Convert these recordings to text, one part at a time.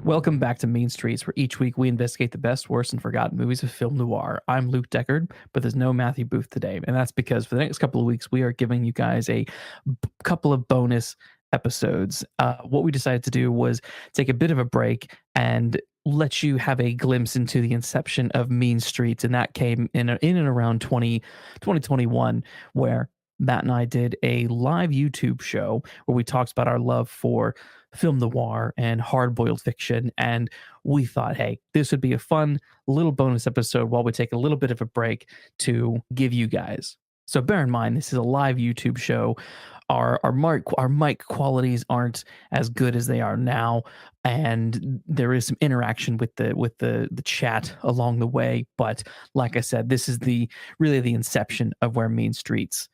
Welcome back to Mean Streets, where each week we investigate the best, worst, and forgotten movies of film noir. I'm Luke Deckard, but there's no Matthew Booth today, and that's because for the next couple of weeks we are giving you guys a couple of bonus episodes. What we decided to do was take a bit of a break and let you have a glimpse into the inception of Mean Streets, and that came in and around 2021, where Matt and I did a live YouTube show where we talked about our love for film noir and hard-boiled fiction, and we thought, hey, this would be a fun little bonus episode while we take a little bit of a break to give you guys. So bear in mind, this is a live YouTube show. Our mic qualities aren't as good as they are now, and there is some interaction with the chat along the way. But like I said, this is really the inception of where Mean Streets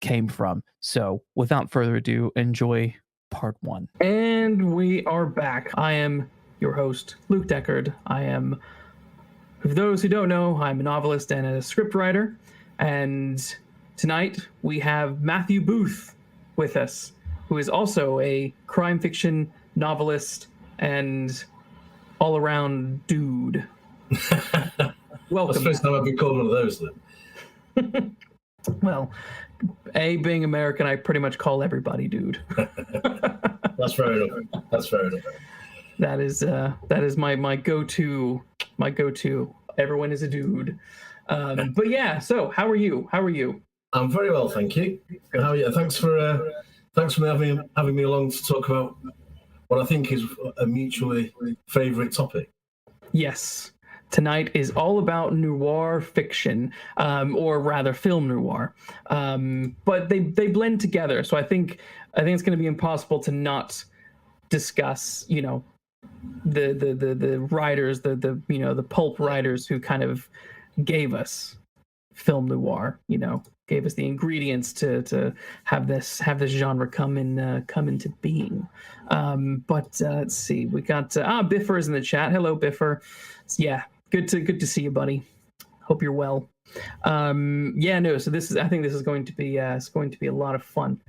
came from. So without further ado, enjoy part one. And we are back. I am your host, Luke Deckard. For those who don't know, I'm a novelist and a scriptwriter. And tonight we have Matthew Booth with us, who is also a crime fiction novelist and all-around dude. Welcome. That's the first time I've been called one of those, then. Well, being American, I pretty much call everybody dude. That's fair enough. That is my go-to. Everyone is a dude. But yeah. So how are you? I'm very well, thank you. How are you? Thanks for having me along to talk about what I think is a mutually favourite topic. Yes. Tonight is all about noir fiction, or rather film noir. But they blend together. So I think it's going to be impossible to not discuss, the writers, the pulp writers who kind of gave us film noir, gave us the ingredients to have this genre come into being. But let's see, we got Biffer is in the chat. Hello, Biffer. Yeah. Good to see you, buddy. Hope you're well. So I think this is going to be a lot of fun.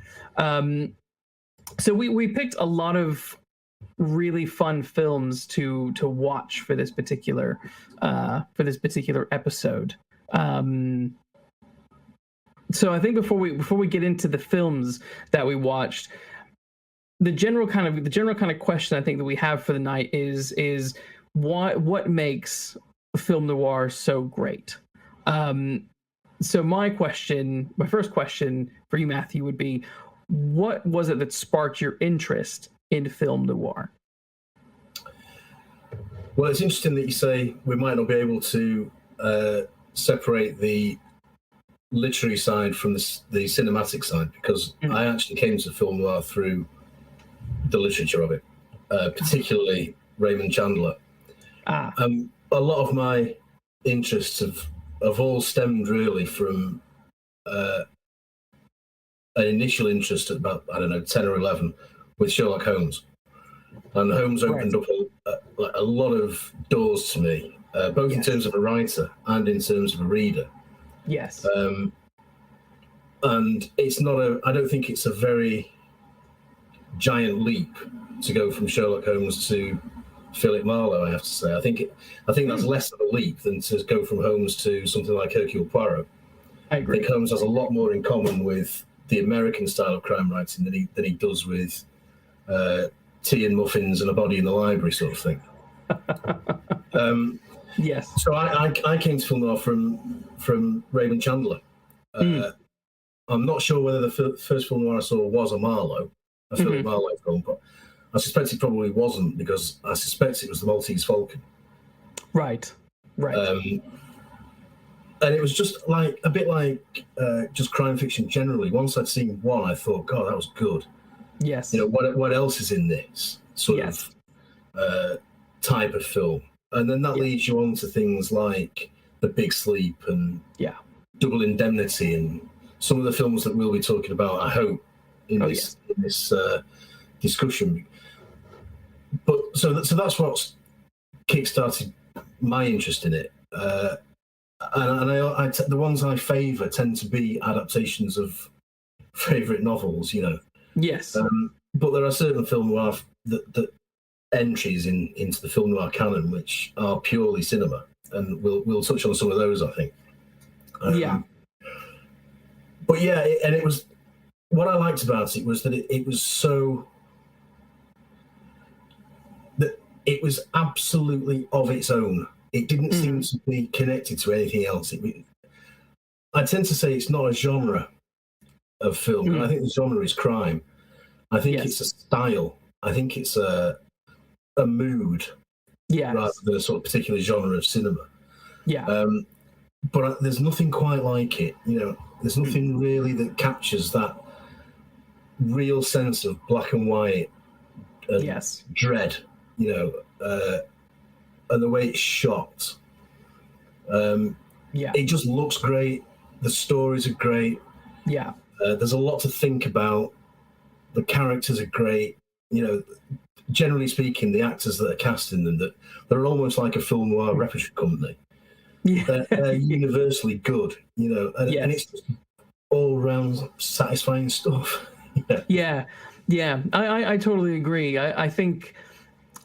So we picked a lot of really fun films to watch for this particular episode. So I think before we get into the films that we watched, the general kind of question I think that we have for the night is what makes film noir so great. So my first question for you, Matthew, would be, what was it that sparked your interest in film noir? Well, it's interesting that you say we might not be able to separate the literary side from the cinematic side, because I actually came to film noir through the literature of it, particularly Raymond Chandler. A lot of my interests have all stemmed really from an initial interest at about, 10 or 11 with Sherlock Holmes. And Holmes opened up a lot of doors to me, both in terms of a writer and in terms of a reader. Yes. And I don't think it's a very giant leap to go from Sherlock Holmes to Philip Marlowe, I have to say. I think that's less of a leap than to go from Holmes to something like Hercule Poirot. I agree. I think Holmes has a lot more in common with the American style of crime writing than he does with tea and muffins and a body in the library sort of thing. Yes. So I came to film noir from Raymond Chandler. I'm not sure whether the first film noir I saw was a Philip Marlowe film, but I suspect it probably wasn't, because I suspect it was The Maltese Falcon. Right. And it was just a bit like just crime fiction generally. Once I'd seen one, I thought, God, that was good. Yes. What else is in this sort of type of film? And then that leads you on to things like The Big Sleep and Double Indemnity and some of the films that we'll be talking about, I hope, in this discussion. But so that's what's kickstarted my interest in it. And the ones I favour tend to be adaptations of favourite novels, Yes. But there are certain film noir that entries into the film noir canon which are purely cinema, and we'll touch on some of those, I think. But yeah, and it was, what I liked about it was that it was so, that it was absolutely of its own. It didn't seem to be connected to anything else. I tend to say it's not a genre of film, and I think the genre is crime. I think it's a style. I think it's a mood, rather than a sort of particular genre of cinema. But there's nothing quite like it. There's nothing really that captures that real sense of black and white and dread, and the way it's shot. It just looks great. The stories are great. There's a lot to think about. The characters are great. Generally speaking, the actors that are cast in them, that they're almost like a film noir repertory company. They're universally good, and it's just all round satisfying stuff. I totally agree. I think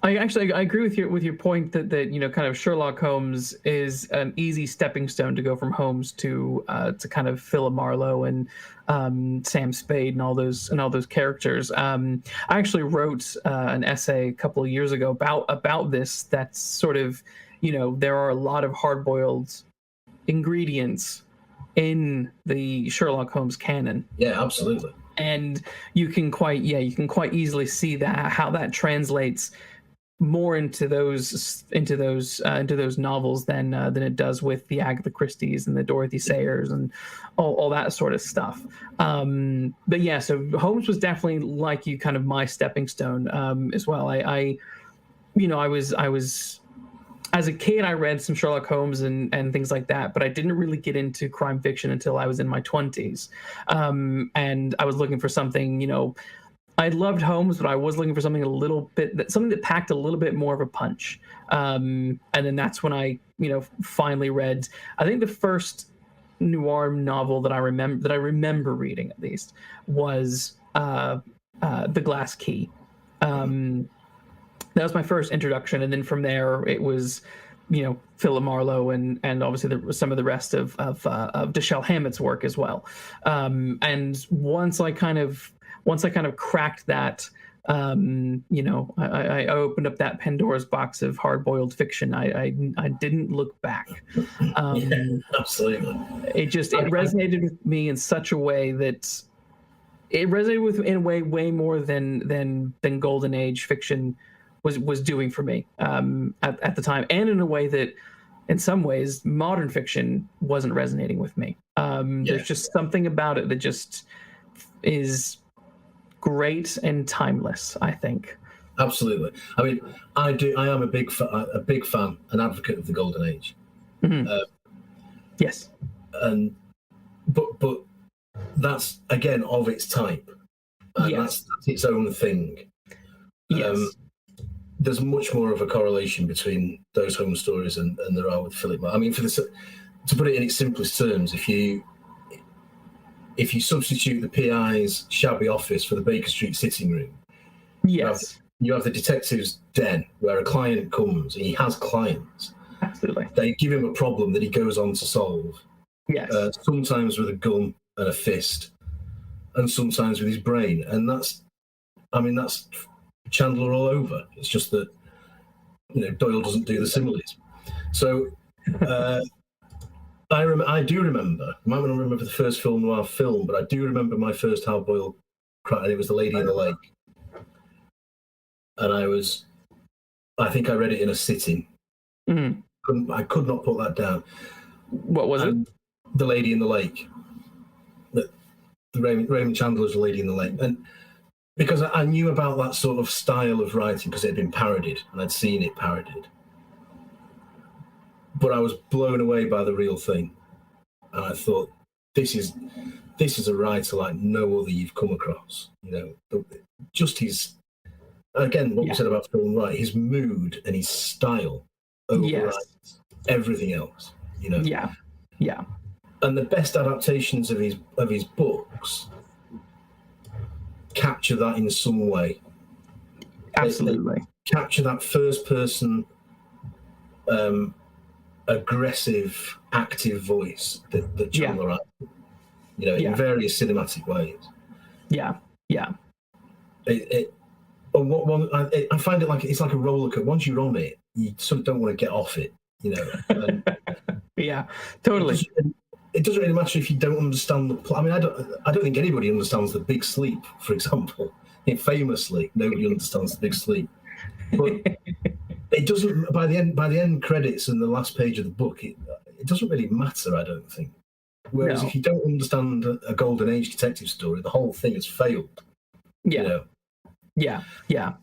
I agree with your point that kind of Sherlock Holmes is an easy stepping stone to go from Holmes to kind of Philip Marlowe and Sam Spade and all those characters. I actually wrote an essay a couple of years ago about this. That's sort of, there are a lot of hard-boiled ingredients in the Sherlock Holmes canon. Yeah, absolutely. And you can quite easily see that, how that translates more into those novels than it does with the Agatha Christie's and the Dorothy Sayers and all that sort of stuff. But yeah, so Holmes was definitely, like you, kind of my stepping stone as well. I was as a kid, I read some Sherlock Holmes and things like that, but I didn't really get into crime fiction until I was in my 20s. And I was looking for something, I loved Holmes, but I was looking for something that packed a little bit more of a punch. And then that's when I, finally read, I think the first noir novel that I remember reading, at least, was The Glass Key. That was my first introduction, and then from there it was, Philip Marlowe and obviously some of the rest of Dashiell Hammett's work as well. And once I kind of cracked that, I opened up that Pandora's box of hard-boiled fiction. I didn't look back. Absolutely. It resonated with me in such a way that it resonated with me in a way more than Golden Age fiction was doing for me at the time, and in a way that, in some ways, modern fiction wasn't resonating with me. There's just something about it that just is great and timeless, I think. Absolutely. I mean, I am a big fan, an advocate of the Golden Age. Yes. But that's, again, of its type. And that's its own thing. Yes. There's much more of a correlation between those Holmes stories and there are with Philip Marlowe. I mean, to put it in its simplest terms, if you substitute the PI's shabby office for the Baker Street sitting room, you have the detective's den where a client comes, and he has clients. Absolutely. They give him a problem that he goes on to solve. Yes. Sometimes with a gun and a fist, and sometimes with his brain. And that's Chandler all over. It's just that Doyle doesn't do the similes. So I do remember. I might not remember the first film noir film, but I do remember my first hard-boiled crime, and it was The Lady in the Lake. And I think I read it in a sitting. I could not put that down. What was it? The Lady in the Lake. The Raymond Chandler's The Lady in the Lake. And because I knew about that sort of style of writing because it had been parodied and I'd seen it parodied. But I was blown away by the real thing. And I thought, this is a writer like no other you've come across. Just his, again, what we said about Phil Wright, his mood and his style overrides everything else. Yeah. And the best adaptations of his books capture that in some way. Absolutely. capture that first person, aggressive, active voice that Chandler had, in various cinematic ways. Yeah. I find it like it's like a roller coaster. Once you're on it, you sort of don't want to get off it, And yeah, totally. It doesn't really matter if you don't understand the plot. I mean, I don't think anybody understands The Big Sleep, for example. Famously, nobody understands The Big Sleep. But it doesn't. By the end credits and the last page of the book, it doesn't really matter. I don't think. Whereas if you don't understand a golden age detective story, the whole thing has failed. Yeah. Yeah.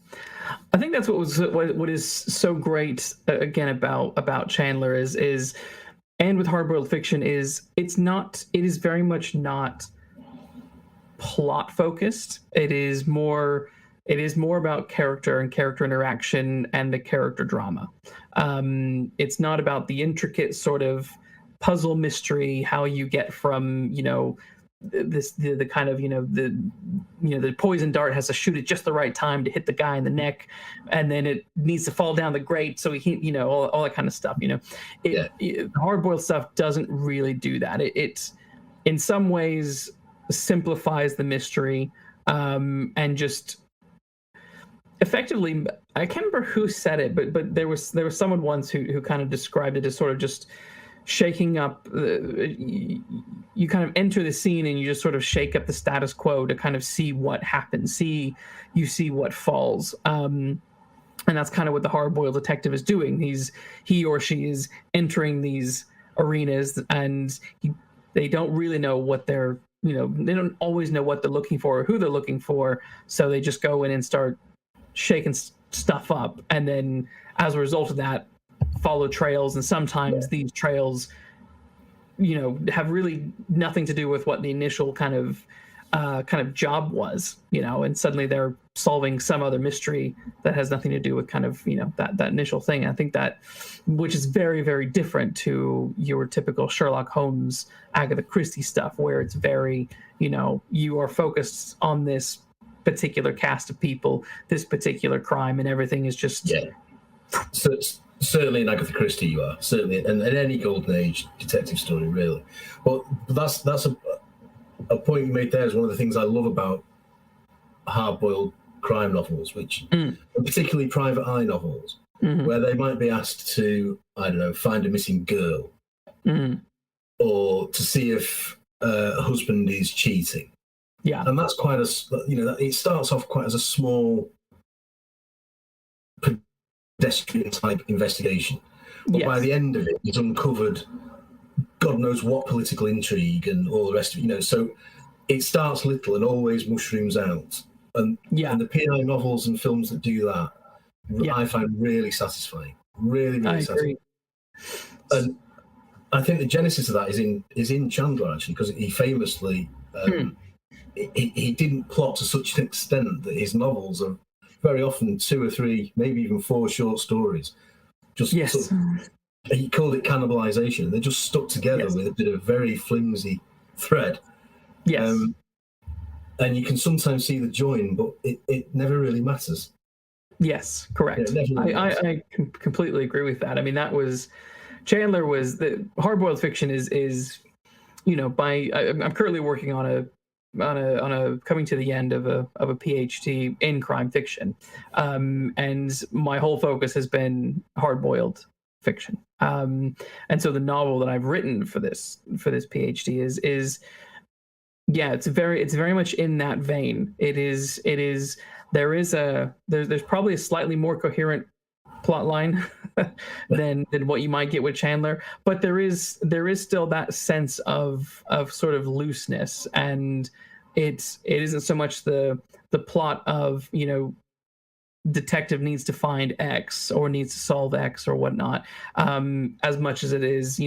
I think that's what is so great again about Chandler is and with hardboiled fiction is it is very much not plot focused. It is more about character and character interaction and the character drama. It's not about the intricate sort of puzzle mystery, how you get from, the kind of, the poison dart has to shoot at just the right time to hit the guy in the neck, and then it needs to fall down the grate so he, all that kind of stuff. Hardboiled stuff doesn't really do that. It in some ways simplifies the mystery, and just effectively, I can't remember who said it, but there was someone once who kind of described it as sort of just shaking up. You kind of enter the scene and you just sort of shake up the status quo to kind of see what happens, see what falls. And that's kind of what the hardboiled detective is doing. He or she is entering these arenas, and they don't really know what they don't always know what they're looking for or who they're looking for. So they just go in and start shaking stuff up, and then as a result of that, follow trails, and sometimes these trails have really nothing to do with what the initial kind of job was, and suddenly they're solving some other mystery that has nothing to do with kind of that initial thing. I think that, which is very, very different to your typical Sherlock Holmes, Agatha Christie stuff, where it's very you are focused on this particular cast of people, this particular crime, and everything is just So certainly in Agatha Christie you are, certainly, and in any golden age detective story, really. Well, that's a point you made there is one of the things I love about hard-boiled crime novels, which particularly private eye novels, where they might be asked to, I don't know, find a missing girl, or to see if a husband is cheating. Yeah, and that's quite it starts off quite as a small pedestrian type investigation, but by the end of it, it's uncovered God knows what political intrigue and all the rest of it. So it starts little and always mushrooms out. And the PI novels and films that do that, I find really satisfying. Really, really satisfying. And I think the genesis of that is in Chandler, actually, because he famously he didn't plot to such an extent that his novels are very often 2 or 3, maybe even 4 short stories. Just he called it cannibalization. They're just stuck together with a bit of very flimsy thread. Yes. And you can sometimes see the join, but it never really matters. Yes, correct. I completely agree with that. I mean, that was Chandler was the hardboiled fiction is I'm currently working on a coming to the end of a PhD in crime fiction, and my whole focus has been hardboiled fiction. And so the novel that I've written for this PhD is it's very much in that vein. There's probably a slightly more coherent plot line than what you might get with Chandler, but there is still that sense of sort of looseness, and it isn't so much the plot of detective needs to find X or needs to solve X or whatnot, as much as it is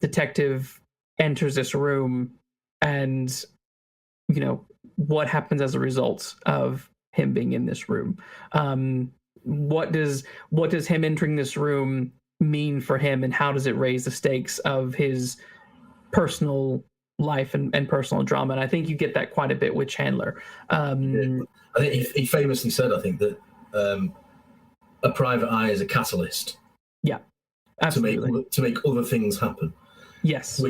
detective enters this room and what happens as a result of him being in this room. What does him entering this room mean for him, and how does it raise the stakes of his personal life and personal drama? And I think you get that quite a bit with Chandler. I think he famously said, I think, that a private eye as a catalyst. Yeah, absolutely. To make other things happen. Yes.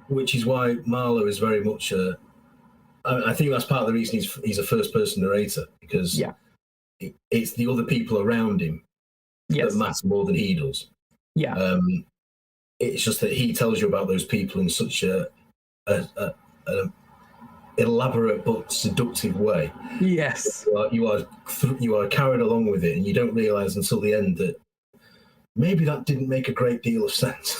Which is why Marlowe is very much I think that's part of the reason he's a first-person narrator, because it's the other people around him that matter more than he does. Yeah. It's just that he tells you about those people in such an elaborate but seductive way. Yes. You are carried along with it, and you don't realise until the end that maybe that didn't make a great deal of sense.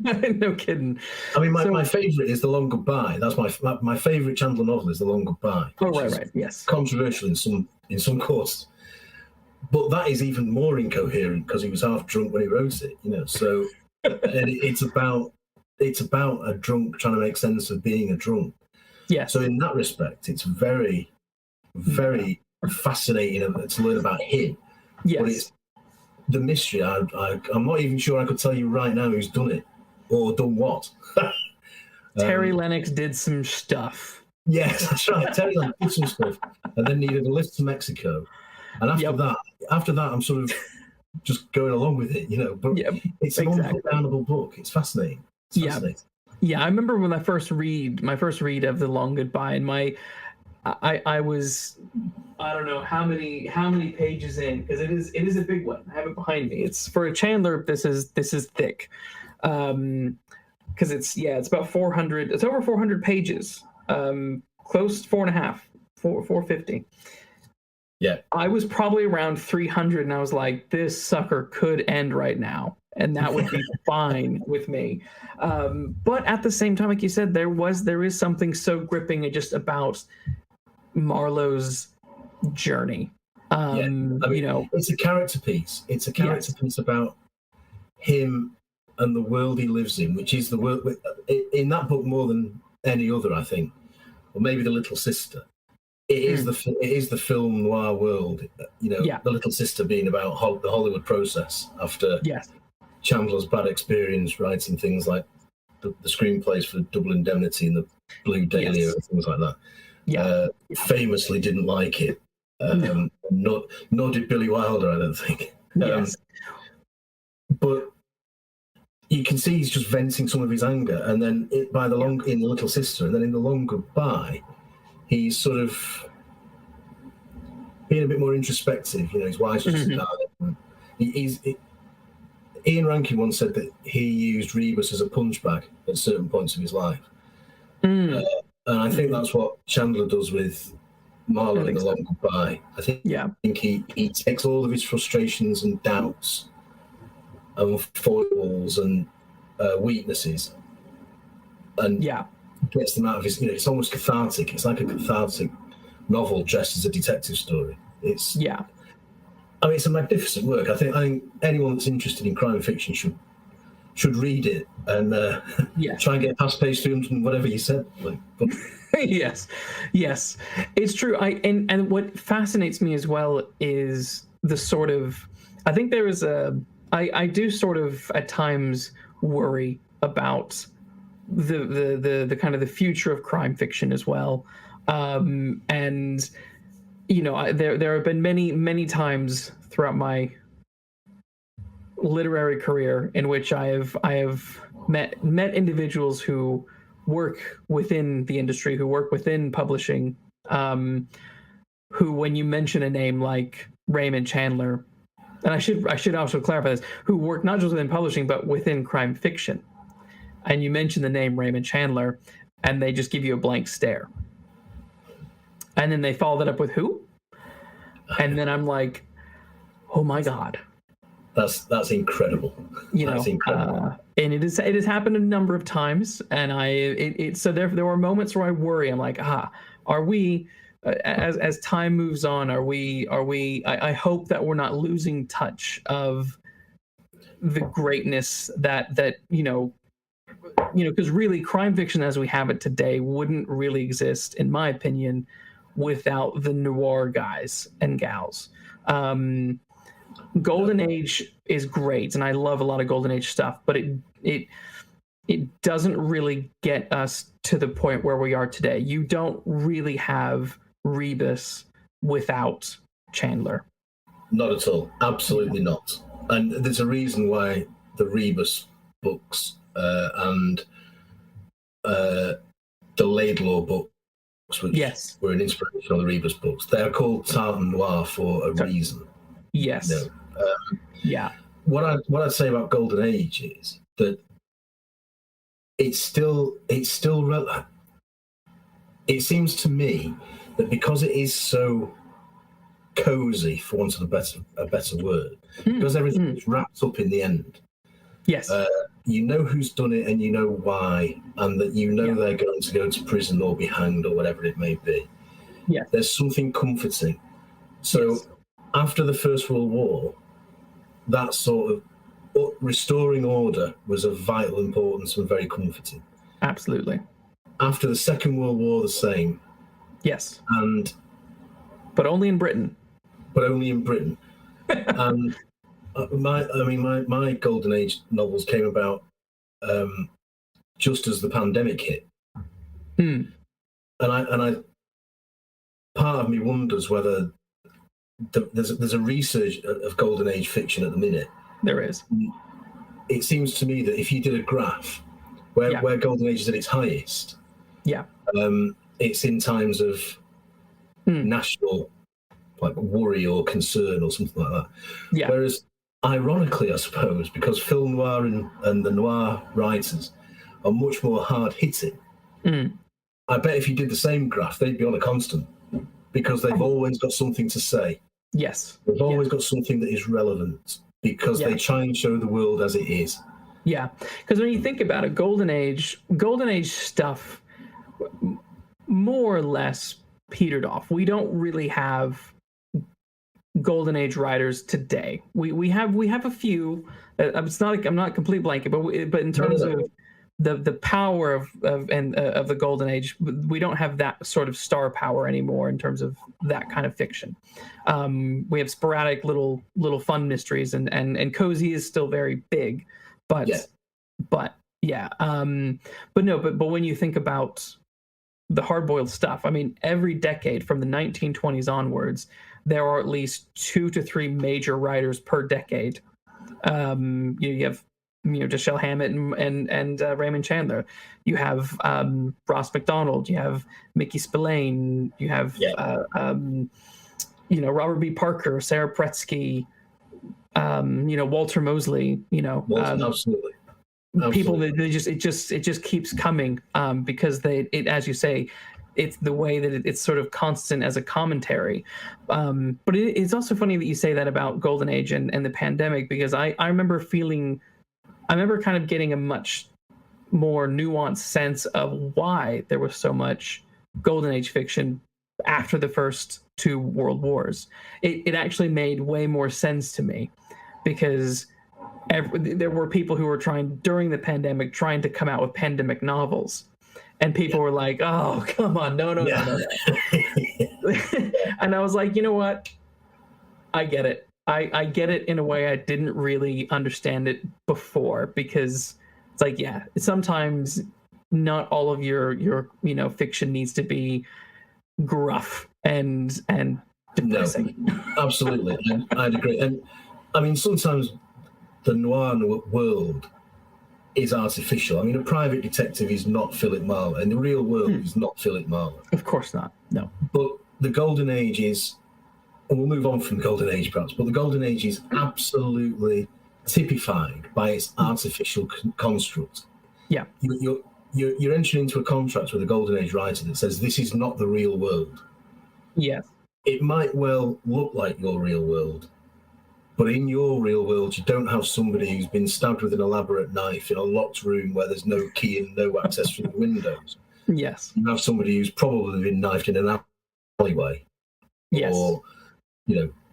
No kidding. I mean, my favourite is The Long Goodbye. That's my favourite Chandler novel is The Long Goodbye. Oh, right, yes. Controversial in some quarters, but that is even more incoherent because he was half drunk when he wrote it. So and it's about a drunk trying to make sense of being a drunk. Yeah. So in that respect, it's very, very fascinating to learn about him. Yes. But it's the mystery. I'm not even sure I could tell you right now who's done it or done what. Terry Lennox did some stuff. Yes, that's right. Terry Lennox did some stuff, and then needed a lift to Mexico. And after that, I'm sort of just going along with it, But it's an unputdownable book. It's fascinating. Yeah. I remember when my first read of The Long Goodbye, and I was, I don't know how many pages in, because it is a big one. I have it behind me. It's for a Chandler. This is thick, because it's about 400. It's over 400 pages. Close to 450. Yeah. I was probably around 300, and I was like, this sucker could end right now, and that would be fine with me. But at the same time, like you said, there is something so gripping just about Marlowe's journey. It's a character piece. It's a character piece about him and the world he lives in, which is the world in that book more than any other, I think, or maybe The Little Sister. It is the film noir world, The Little Sister being about the Hollywood process after Chandler's bad experience writing things like the screenplays for Double Indemnity and the Blue Dahlia and things like that. Famously didn't like it. Nor did Billy Wilder, I don't think. But you can see he's just venting some of his anger, and then in The Little Sister, and then in The Long Goodbye, he's sort of being a bit more introspective. His wife's just died. Ian Rankin once said that he used Rebus as a punch bag at certain points of his life. And I think that's what Chandler does with Marlowe in The Long Goodbye. I think he takes all of his frustrations and doubts and foibles and weaknesses and gets them out of his. It's almost cathartic. It's like a cathartic novel dressed as a detective story. It's it's a magnificent work. I think anyone that's interested in crime fiction should read it and try and get past page 300 and whatever you said. Yes, it's true. And what fascinates me as well is the sort of, I think there is I do sort of at times worry about the kind of the future of crime fiction as well. And there have been many times throughout my literary career in which I have met individuals who work within the industry, who work within publishing, who, when you mention a name like Raymond Chandler, and I should also clarify this, who work not just within publishing but within crime fiction, and you mention the name Raymond Chandler, and they just give you a blank stare, and then they follow that up with who, and then I'm like, oh my God. That's incredible. That's incredible. And it has happened a number of times, and so there were moments where I worry. I'm like, are we, as time moves on, are we? I hope that we're not losing touch of the greatness that because really, crime fiction as we have it today wouldn't really exist, in my opinion, without the noir guys and gals. Golden Age is great, and I love a lot of Golden Age stuff, but it doesn't really get us to the point where we are today. You don't really have Rebus without Chandler. Not at all. Absolutely not. And there's a reason why the Rebus books and the Laidlaw books, which were an inspiration on the Rebus books, they're called Tartan Noir for a reason. Yes. You know? What I'd say about Golden Age is that it's still relevant. It seems to me that because it is so cozy, for want of a better word, because everything is wrapped up in the end. Yes. You know who's done it and you know why, and that you know they're going to go to prison or be hanged or whatever it may be. Yeah. There's something comforting. So after the First World War, that sort of restoring order was of vital importance and very comforting. Absolutely. After the Second World War, the same. Yes. But only in Britain. And my Golden Age novels came about just as the pandemic hit. And I part of me wonders whether there's a resurge of Golden Age fiction at the minute. There is. It seems to me that if you did a graph where Golden Age is at its highest, it's in times of national worry or concern or something like that. Yeah. Whereas, ironically, I suppose, because film noir and the noir writers are much more hard hitting, I bet if you did the same graph, they'd be on a constant because they've always got something to say. Yes. They've always got something that is relevant because they try and show the world as it is. Yeah, because when you think about it, Golden Age stuff more or less petered off. We don't really have Golden Age writers today. We have a few. It's not. I'm not a complete blanket, but in terms of the power of the Golden Age, we don't have that sort of star power anymore in terms of that kind of fiction. We have sporadic little fun mysteries, and cozy is still very big, but when you think about the hardboiled stuff, I mean, every decade from the 1920s onwards, there are at least 2 to 3 major writers per decade. You have Dashiell Hammett and Raymond Chandler. You have Ross MacDonald. You have Mickey Spillane. You have Robert B. Parker, Sarah Pretsky. Walter Mosley. Absolutely. People that it just keeps coming because it as you say, it's the way that it's sort of constant as a commentary. But it's also funny that you say that about Golden Age and the pandemic, because I remember kind of getting a much more nuanced sense of why there was so much Golden Age fiction after the first 2 world wars. It actually made way more sense to me because there were people who were during the pandemic trying to come out with pandemic novels, and people were like, "Oh, come on, no." And I was like, you know what? I get it. I get it in a way I didn't really understand it before, because it's like, sometimes not all of your fiction needs to be gruff and depressing. No, absolutely. I'd agree. And I mean, sometimes the noir world is artificial. I mean, a private detective is not Philip Marlowe, and the real world is not Philip Marlowe. Of course not. No. But the Golden Age is, and we'll move on from the Golden Age perhaps, but the Golden Age is absolutely typified by its artificial construct. Yeah. You're entering into a contract with a Golden Age writer that says this is not the real world. Yes. It might well look like your real world, but in your real world, you don't have somebody who's been stabbed with an elaborate knife in a locked room where there's no key and no access through the windows. Yes. You have somebody who's probably been knifed in an alleyway. Yes. Or,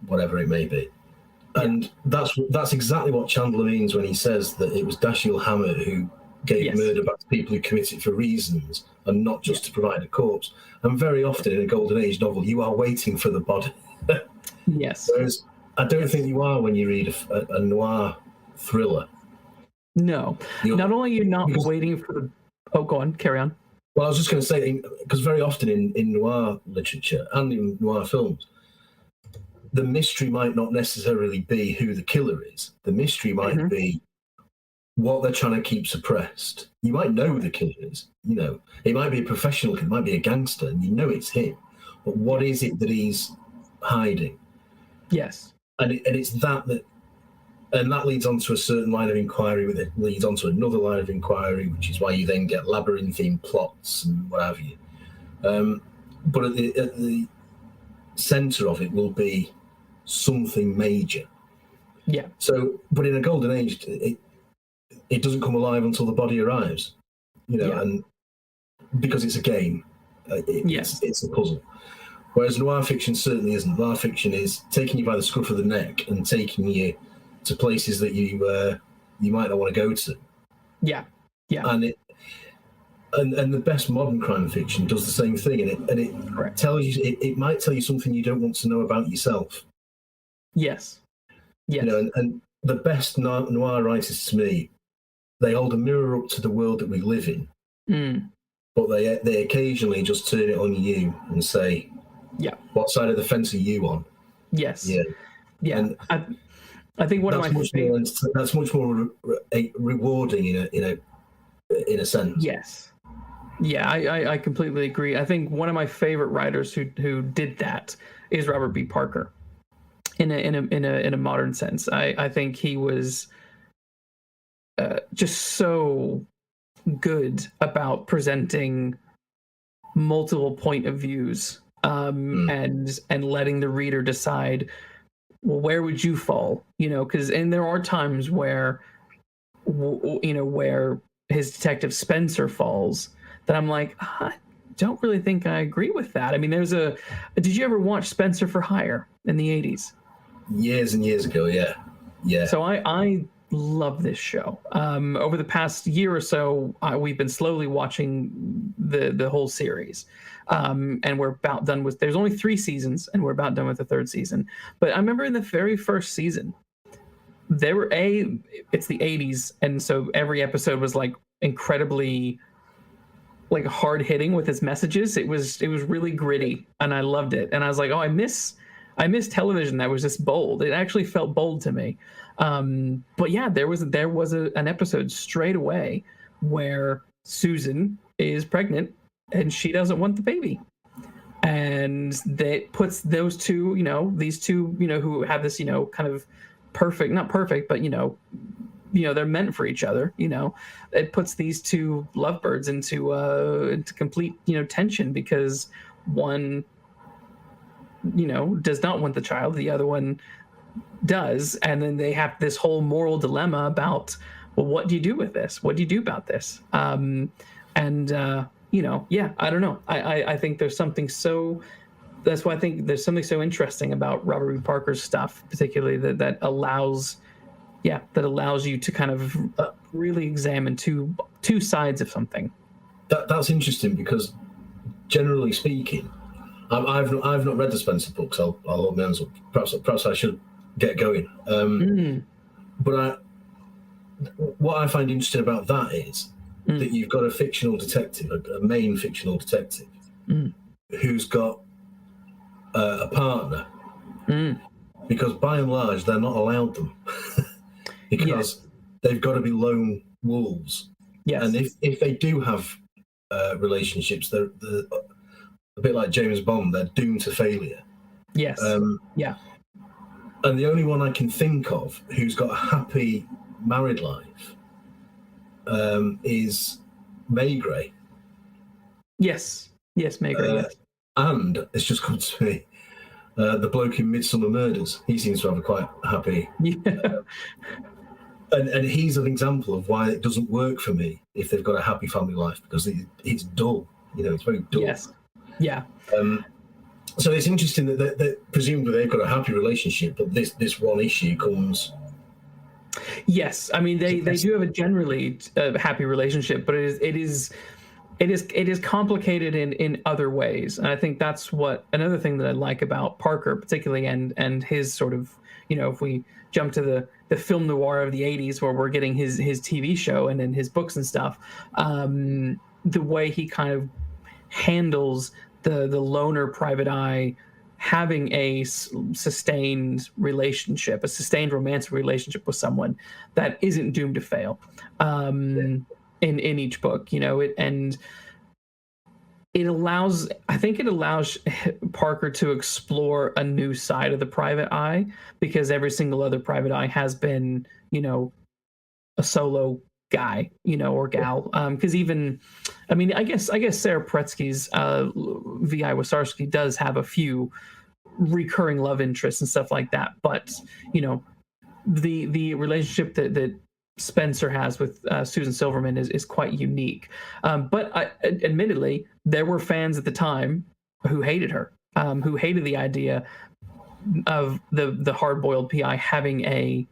whatever it may be. And that's exactly what Chandler means when he says that it was Dashiell Hammett who gave murder back to people who commit it for reasons and not just to provide a corpse. And very often in a Golden Age novel, you are waiting for the body. Yes. Whereas I don't think you are when you read a noir thriller. No. Not only are you not waiting for the... Oh, go on. Carry on. Well, I was just going to say, because very often in noir literature and in noir films, the mystery might not necessarily be who the killer is. The mystery might be what they're trying to keep suppressed. You might know who the killer is. You know, it might be a professional, it might be a gangster, and you know it's him. But what is it that he's hiding? Yes. And it's that leads on to a certain line of inquiry, with it leads on to another line of inquiry, which is why you then get labyrinthine plots and what have you. But at the centre of it will be something major. Yeah. So, but in a golden age, it doesn't come alive until the body arrives, you know, and because it's a game, it's a puzzle. Whereas noir fiction certainly isn't. Noir fiction is taking you by the scruff of the neck and taking you to places that you might not want to go to. Yeah, yeah. And the best modern crime fiction does the same thing, and it tells you, it might tell you something you don't want to know about yourself. Yes. Yes. You know, and the best noir writers to me, they hold a mirror up to the world that we live in, but they occasionally just turn it on you and say, what side of the fence are you on? Yes. Yeah. And I think that's much more rewarding in a sense. Yes. Yeah, I completely agree. I think one of my favorite writers who did that is Robert B. Parker. In a modern sense, I think he was just so good about presenting multiple point of views, and letting the reader decide, well, where would you fall? You know, and there are times where, you know, where his detective Spencer falls, that I'm like, I don't really think I agree with that. I mean, did you ever watch Spencer for Hire in the 80s? Years and years ago, yeah. So I love this show. Over the past year or so, we've been slowly watching the whole series. And we're about done with, there's only 3 seasons, and we're about done with the 3rd season. But I remember in the very first season, it's the 80s, and so every episode was like incredibly like hard hitting with its messages. It was really gritty, and I loved it. And I was like, oh, I miss television that was this bold. It actually felt bold to me. But yeah, there was an episode straight away where Susan is pregnant and she doesn't want the baby, and that puts those two, these two, who have this, kind of not perfect, but they're meant for each other. It puts these two lovebirds into complete, tension, because one, does not want the child, the other one does, and then they have this whole moral dilemma about, well, what do you do with this? What do you do about this? I don't know. I think there's something so. That's why I think there's something so interesting about Robert B. Parker's stuff, particularly that allows you to kind of really examine two sides of something. That's interesting, because generally speaking, I've not read the Spencer books. I'll hold my hands up. Perhaps I should get going. But what I find interesting about that is that you've got a fictional detective, a main fictional detective, who's got a partner, because by and large they're not allowed them, because they've got to be lone wolves. Yes. And if they do have relationships, they're a bit like James Bond. They're doomed to failure. Yes. And the only one I can think of who's got a happy married life is Maigret. Yes, Maigret. Yes. And it's just come to me, the bloke in Midsummer Murders. He seems to have a quite happy. Yeah. And he's an example of why it doesn't work for me if they've got a happy family life, because it's dull. It's very dull. Yes. Yeah. So it's interesting that presumably they've got a happy relationship, but this one issue comes. Yes, I mean they do have a generally happy relationship, but it is complicated in other ways, and I think that's another thing that I like about Parker particularly, and his sort of, if we jump to the film noir of the 80s, where we're getting his TV show and then his books and stuff, the way he kind of handles the loner private eye having a sustained relationship, a sustained romantic relationship with someone that isn't doomed to fail in each book, you know, and it allows Parker to explore a new side of the Private Eye, because every single other Private Eye has been, you know, a solo guy, you know, or gal. Because even, I mean, I guess Sarah Paretsky's V.I. Wasarski does have a few recurring love interests and stuff like that. But, you know, the relationship that Spencer has with Susan Silverman is quite unique. But admittedly, there were fans at the time who hated her, who hated the idea of the hard-boiled PI having a,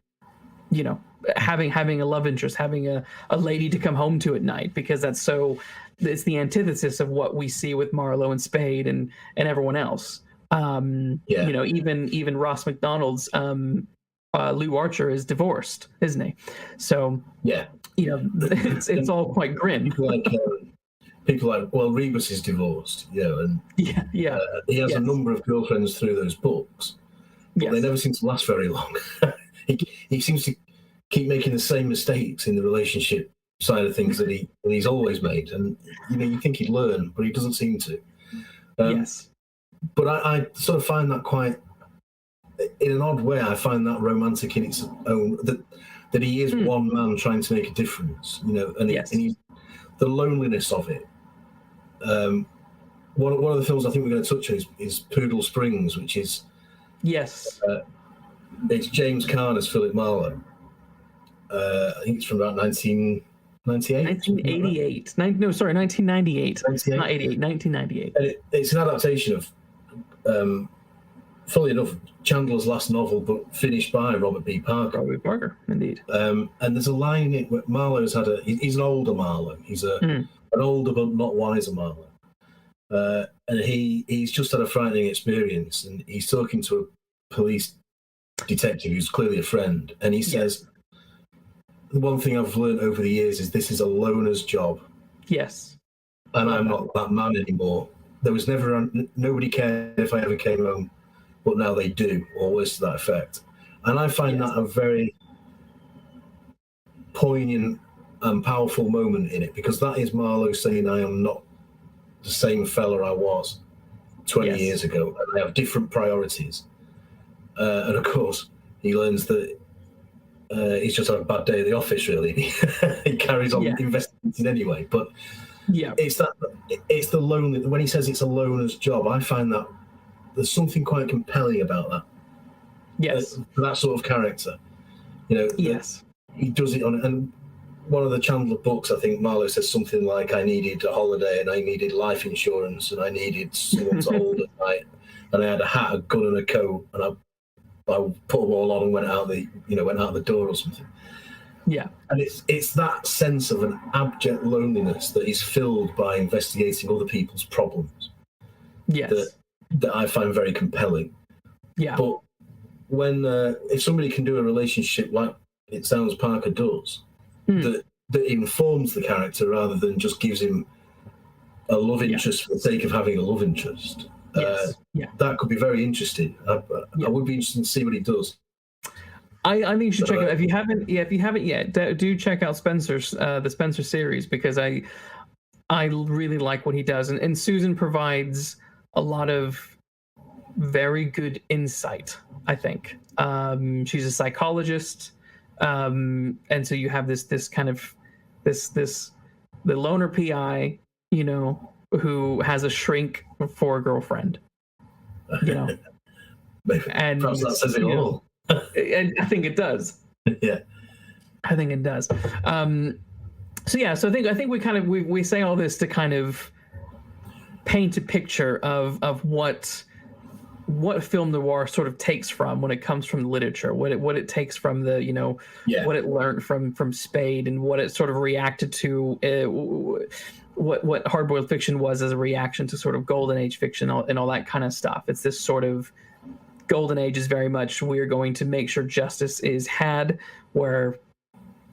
you know, having a love interest, having a lady to come home to at night, because it's the antithesis of what we see with Marlowe and Spade and everyone else. You know, even Ross MacDonald's Lou Archer is divorced, isn't he? So you know, it's all quite grim. People like well, Rebus is divorced, you know, and he has a number of girlfriends through those books, but they never seem to last very long. he seems to keep making the same mistakes in the relationship side of things that he's always made, and you know, you think he'd learn, but he doesn't seem to. But I sort of find that quite, in an odd way, I find that romantic in its own, that he is one man trying to make a difference, you know, and he's, the loneliness of it. One of the films I think we're going to touch on is Poodle Springs, which is it's James Caan as Philip Marlowe. I think it's from about 1998. 1988. 1998. Not 88, 1998. And it's an adaptation of, funnily enough, Chandler's last novel, but finished by Robert B. Parker. Robert B. Parker, indeed. And there's a line in it where Marlowe's he's an older Marlowe. He's an older but not wiser Marlowe. And he's just had a frightening experience, and he's talking to a police detective who's clearly a friend, and he says, the one thing I've learned over the years is this is a loner's job. Yes. And I'm not that man anymore. There was never, nobody cared if I ever came home, but now they do, or worse to that effect. And I find that a very poignant and powerful moment in it, because that is Marlowe saying, I am not the same fella I was 20 years ago, and I have different priorities. And of course, he learns that he's just had a bad day at the office, really. He carries on investigating anyway. But it's the lonely, when he says it's a loner's job, I find that there's something quite compelling about that. Yes. For that sort of character. You know, he does it on, and one of the Chandler books, I think Marlowe says something like, I needed a holiday, and I needed life insurance, and I needed someone to hold at night, and I had a hat, a gun, and a coat, and I put them all on and went out the door or something. Yeah. And it's that sense of an abject loneliness that is filled by investigating other people's problems. Yes. That I find very compelling. Yeah. But when if somebody can do a relationship like it sounds Parker does, that informs the character rather than just gives him a love interest for the sake of having a love interest. That could be very interesting. I would be interested to see what he does. I think you should check it out. If you haven't yet, do check out Spencer's the Spencer series, because I really like what he does, and Susan provides a lot of very good insight, I think. She's a psychologist, and so you have this kind of the loner PI, you know, who has a shrink for a girlfriend, you know. And perhaps that says it all. And I think it does. Yeah, I think it does. So I think we say all this to kind of paint a picture of what film noir sort of takes from when it comes from the literature, what it takes from the, you know, what it learned from Spade, and what it sort of reacted to, what hardboiled fiction was as a reaction to sort of golden age fiction and all that kind of stuff. It's this sort of golden age is very much, we're going to make sure justice is had, where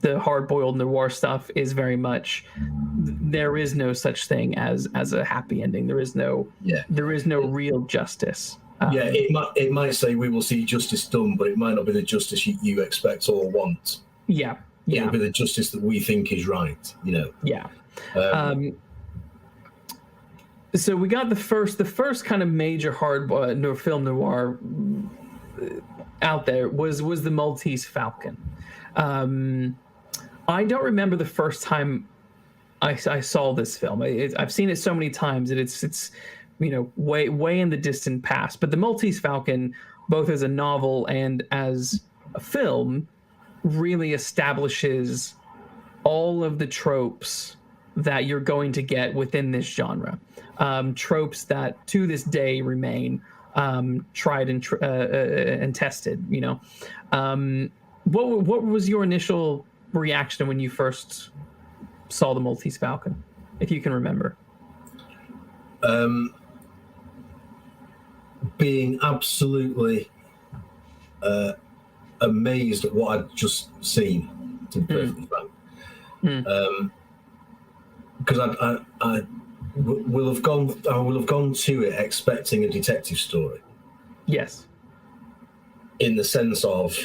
the hard-boiled noir stuff is very much, there is no such thing as a happy ending. There is no real justice. Yeah, it might say we will see justice done, but it might not be the justice you expect or want. Yeah. It'll be the justice that we think is right, you know. Yeah. So we got the first kind of major film noir out there was the Maltese Falcon. I don't remember the first time I saw this film. I've seen it so many times that it's way in the distant past. But the Maltese Falcon, both as a novel and as a film, really establishes all of the tropes that you're going to get within this genre. Tropes that to this day remain tried and tested. What was your initial reaction when you first saw the Maltese Falcon, if you can remember? Being absolutely amazed at what I'd just seen, to be perfectly frank. Because I will have gone to it expecting a detective story. Yes. In the sense of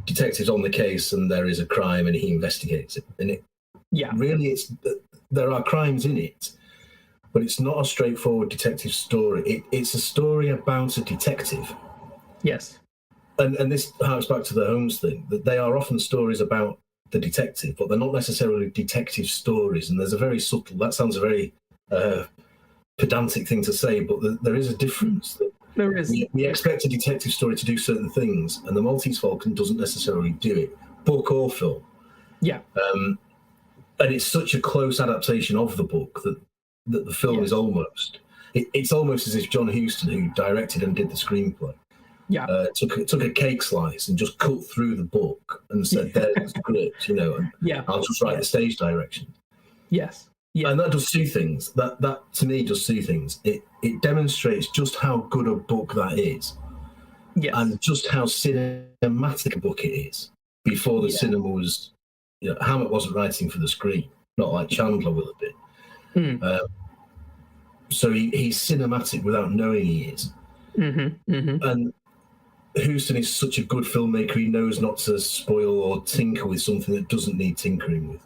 detectives on the case and there is a crime and he investigates it. And there are crimes in it, but it's not a straightforward detective story. It's a story about a detective. Yes. And this harks back to the Holmes thing, that they are often stories about the detective, but they're not necessarily detective stories. And there's a very subtle, that sounds a very pedantic thing to say, but there is a difference. There is. We expect a detective story to do certain things, and the Maltese Falcon doesn't necessarily do it, book or film. Yeah. And it's such a close adaptation of the book that the film is almost... It's almost as if John Huston, who directed and did the screenplay, took a cake slice and just cut through the book and said, "There's the script, and I'll just write the stage direction." Yes. Yeah. And that does two things. That to me does two things. It demonstrates just how good a book that is, and just how cinematic a book it is. Before the cinema was, Hammett wasn't writing for the screen, not like Chandler will have been. So he's cinematic without knowing he is. And Huston is such a good filmmaker. He knows not to spoil or tinker with something that doesn't need tinkering with.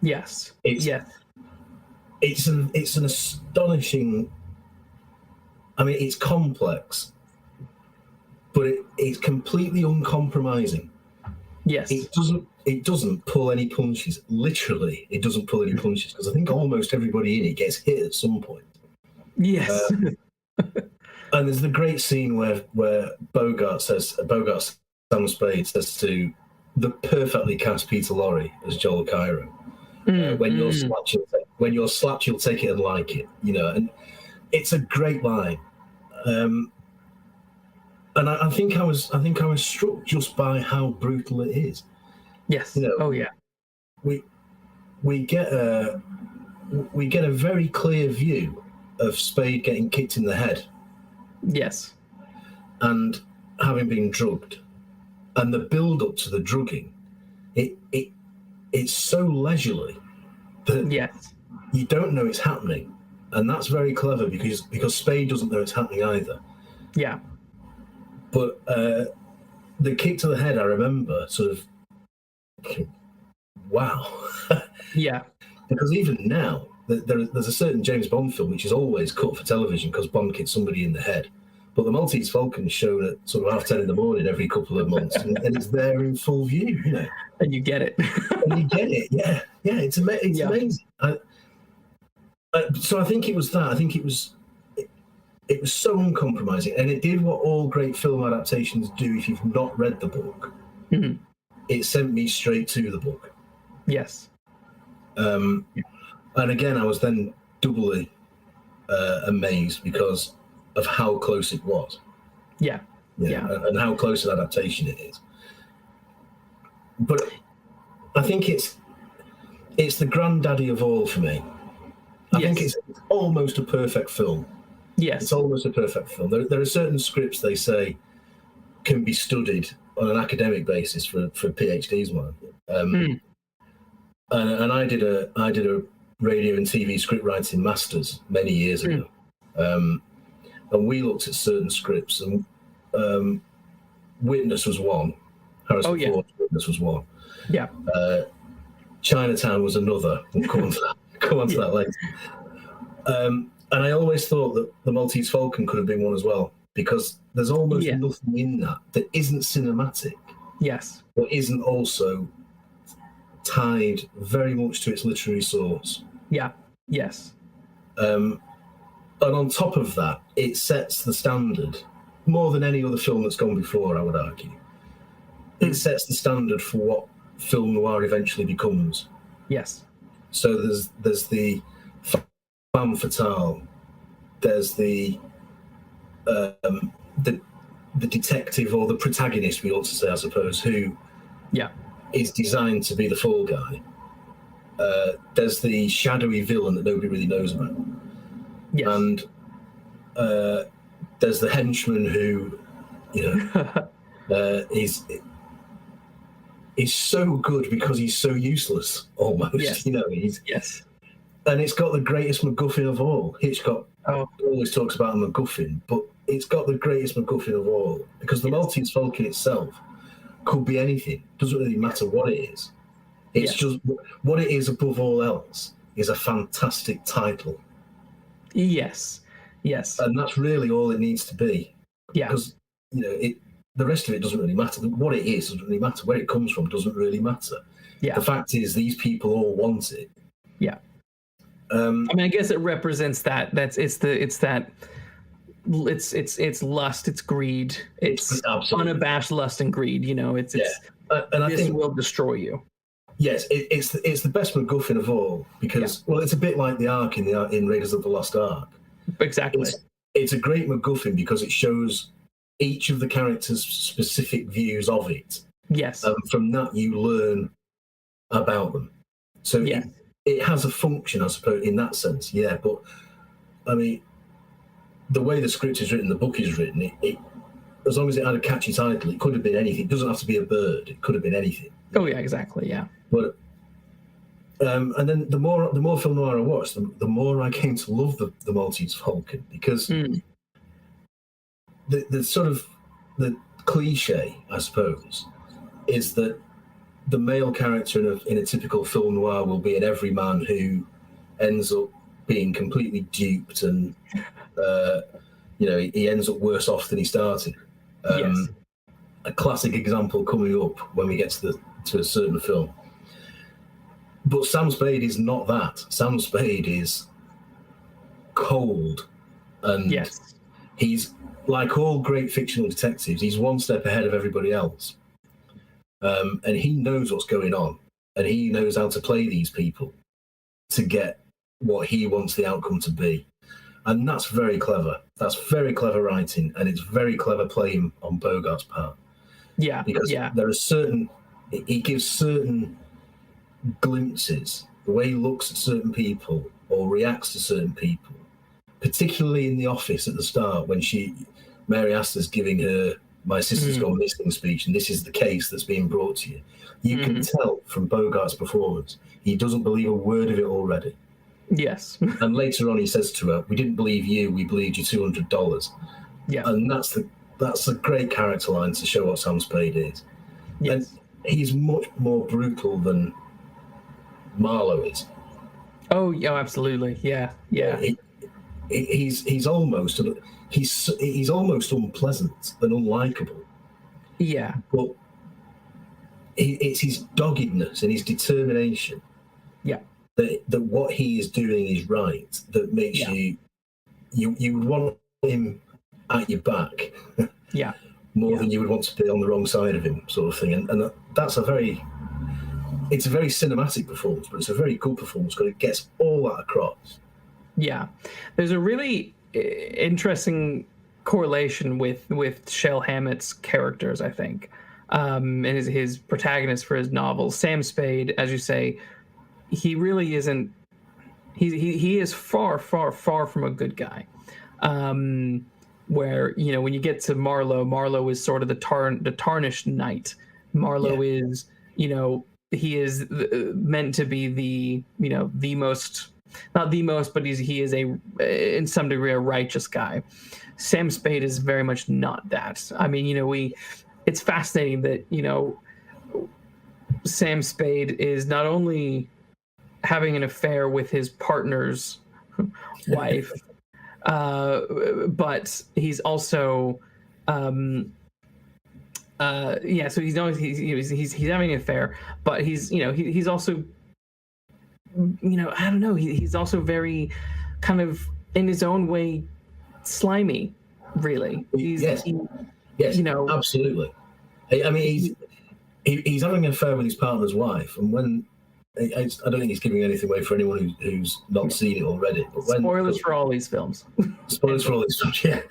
Yes. It's an astonishing. I mean, it's complex, but it's completely uncompromising. Yes. It doesn't pull any punches. Literally, it doesn't pull any punches, because I think almost everybody in it gets hit at some point. Yes. And there's the great scene where Bogart, Sam Spade, says to the perfectly cast Peter Lorre as Joel Cairo, when you're slapped, you'll take it and like it, and it's a great line. And I think I was struck just by how brutal it is. Yes. We get a very clear view of Spade getting kicked in the head. Yes. And having been drugged, and the build up to the drugging, it's so leisurely that you don't know it's happening, and that's very clever because Spade doesn't know it's happening either. Yeah. But the kick to the head, I remember sort of, wow. Yeah. Because even now, there's a certain James Bond film which is always cut for television because Bond kicks somebody in the head. But the Maltese Falcon is shown at sort of 10:30 in the morning every couple of months, and it's there in full view, And you get it. It's amazing. So I think it was that. I think it was so uncompromising, and it did what all great film adaptations do. If you've not read the book, it sent me straight to the book. Yes. And again, I was then doubly amazed because of how close it was. Yeah. And how close an adaptation it is. But I think it's the granddaddy of all for me. I think it's almost a perfect film. Yes. It's almost a perfect film. There are certain scripts they say can be studied on an academic basis for PhDs, man. And I did a radio and TV script writing masters many years ago. And and we looked at certain scripts, and Witness was one. Harrison Ford's Witness was one. Yeah. Chinatown was another. We'll come on to that later. And I always thought that The Maltese Falcon could have been one as well, because there's almost nothing in that isn't cinematic. Yes. But isn't also tied very much to its literary source. Yeah. Yes. And on top of that, it sets the standard more than any other film that's gone before, I would argue. It sets the standard for what film noir eventually becomes. Yes. So there's the femme fatale, there's the detective, or the protagonist, we ought to say, I suppose, who is designed to be the fall guy. There's the shadowy villain that nobody really knows about. Yes. And there's the henchman who, is so good because he's so useless, almost. Yes. And it's got the greatest MacGuffin of all. Hitchcock always talks about a MacGuffin, but it's got the greatest MacGuffin of all, because the Maltese Falcon itself could be anything. Doesn't really matter what it is. It's just what it is above all else is a fantastic title. Yes. And that's really all it needs to be. Yeah. Because, the rest of it doesn't really matter. What it is doesn't really matter. Where it comes from doesn't really matter. Yeah. The fact is, these people all want it. Yeah. I guess it represents that. It's lust, it's greed, it's unabashed lust and greed. And I think will destroy you. Yes, it's the best MacGuffin of all, because it's a bit like the Ark in Raiders of the Lost Ark. Exactly. It's a great MacGuffin because it shows each of the characters' specific views of it. Yes. From that, you learn about them. So it has a function, I suppose, in that sense. Yeah, but I mean, the way the script is written, the book is written, it as long as it had a catchy title, it could have been anything. It doesn't have to be a bird. It could have been anything. Oh yeah, exactly. Yeah. But and then the more film noir I watched, the more I came to love the Maltese Falcon, because the sort of the cliche, I suppose, is that the male character in a typical film noir will be an everyman who ends up being completely duped, and he ends up worse off than he started. A classic example coming up when we get to a certain film. But Sam Spade is not that. Sam Spade is cold, and he's like all great fictional detectives. He's one step ahead of everybody else, and he knows what's going on, and he knows how to play these people to get what he wants the outcome to be. And that's very clever. That's very clever writing, and it's very clever playing on Bogart's part. Yeah, because there are he gives certain glimpses, the way he looks at certain people or reacts to certain people, particularly in the office at the start when Mary Astor's giving her "My sister's gone missing" speech, and this is the case that's being brought to you. You can tell from Bogart's performance, he doesn't believe a word of it already. Yes. And later on he says to her, "We didn't believe you, we believed you $200. Yeah. And that's a great character line to show what Sam Spade is. Yes. And he's much more brutal than Marlowe is. Oh, yeah, absolutely. Yeah. He's almost unpleasant and unlikable. Yeah. But it's his doggedness and his determination. Yeah. That what he is doing is right. That makes you would want him at your back. Yeah. More than you would want to be on the wrong side of him, sort of thing. And that's it's a very cinematic performance, but it's a very good performance because it gets all that across. Yeah. There's a really interesting correlation with Shel Hammett's characters, I think, and his protagonist for his novels. Sam Spade, as you say, he really isn't. He is far, far, far from a good guy. Where when you get to Marlowe is sort of the tarnished knight. Marlowe is he is meant to be the most not the most, but he is in some degree a righteous guy. Sam Spade is very much not that. I mean, it's fascinating that Sam Spade is not only having an affair with his partner's wife, but he's also so he's having an affair, but he's also I don't know, he's also very kind of in his own way slimy, really. Yes, absolutely. I mean, he's having an affair with his partner's wife, and when I don't think he's giving anything away for anyone who's not seen it already. But spoilers for all these films. Spoilers for all these films, yeah.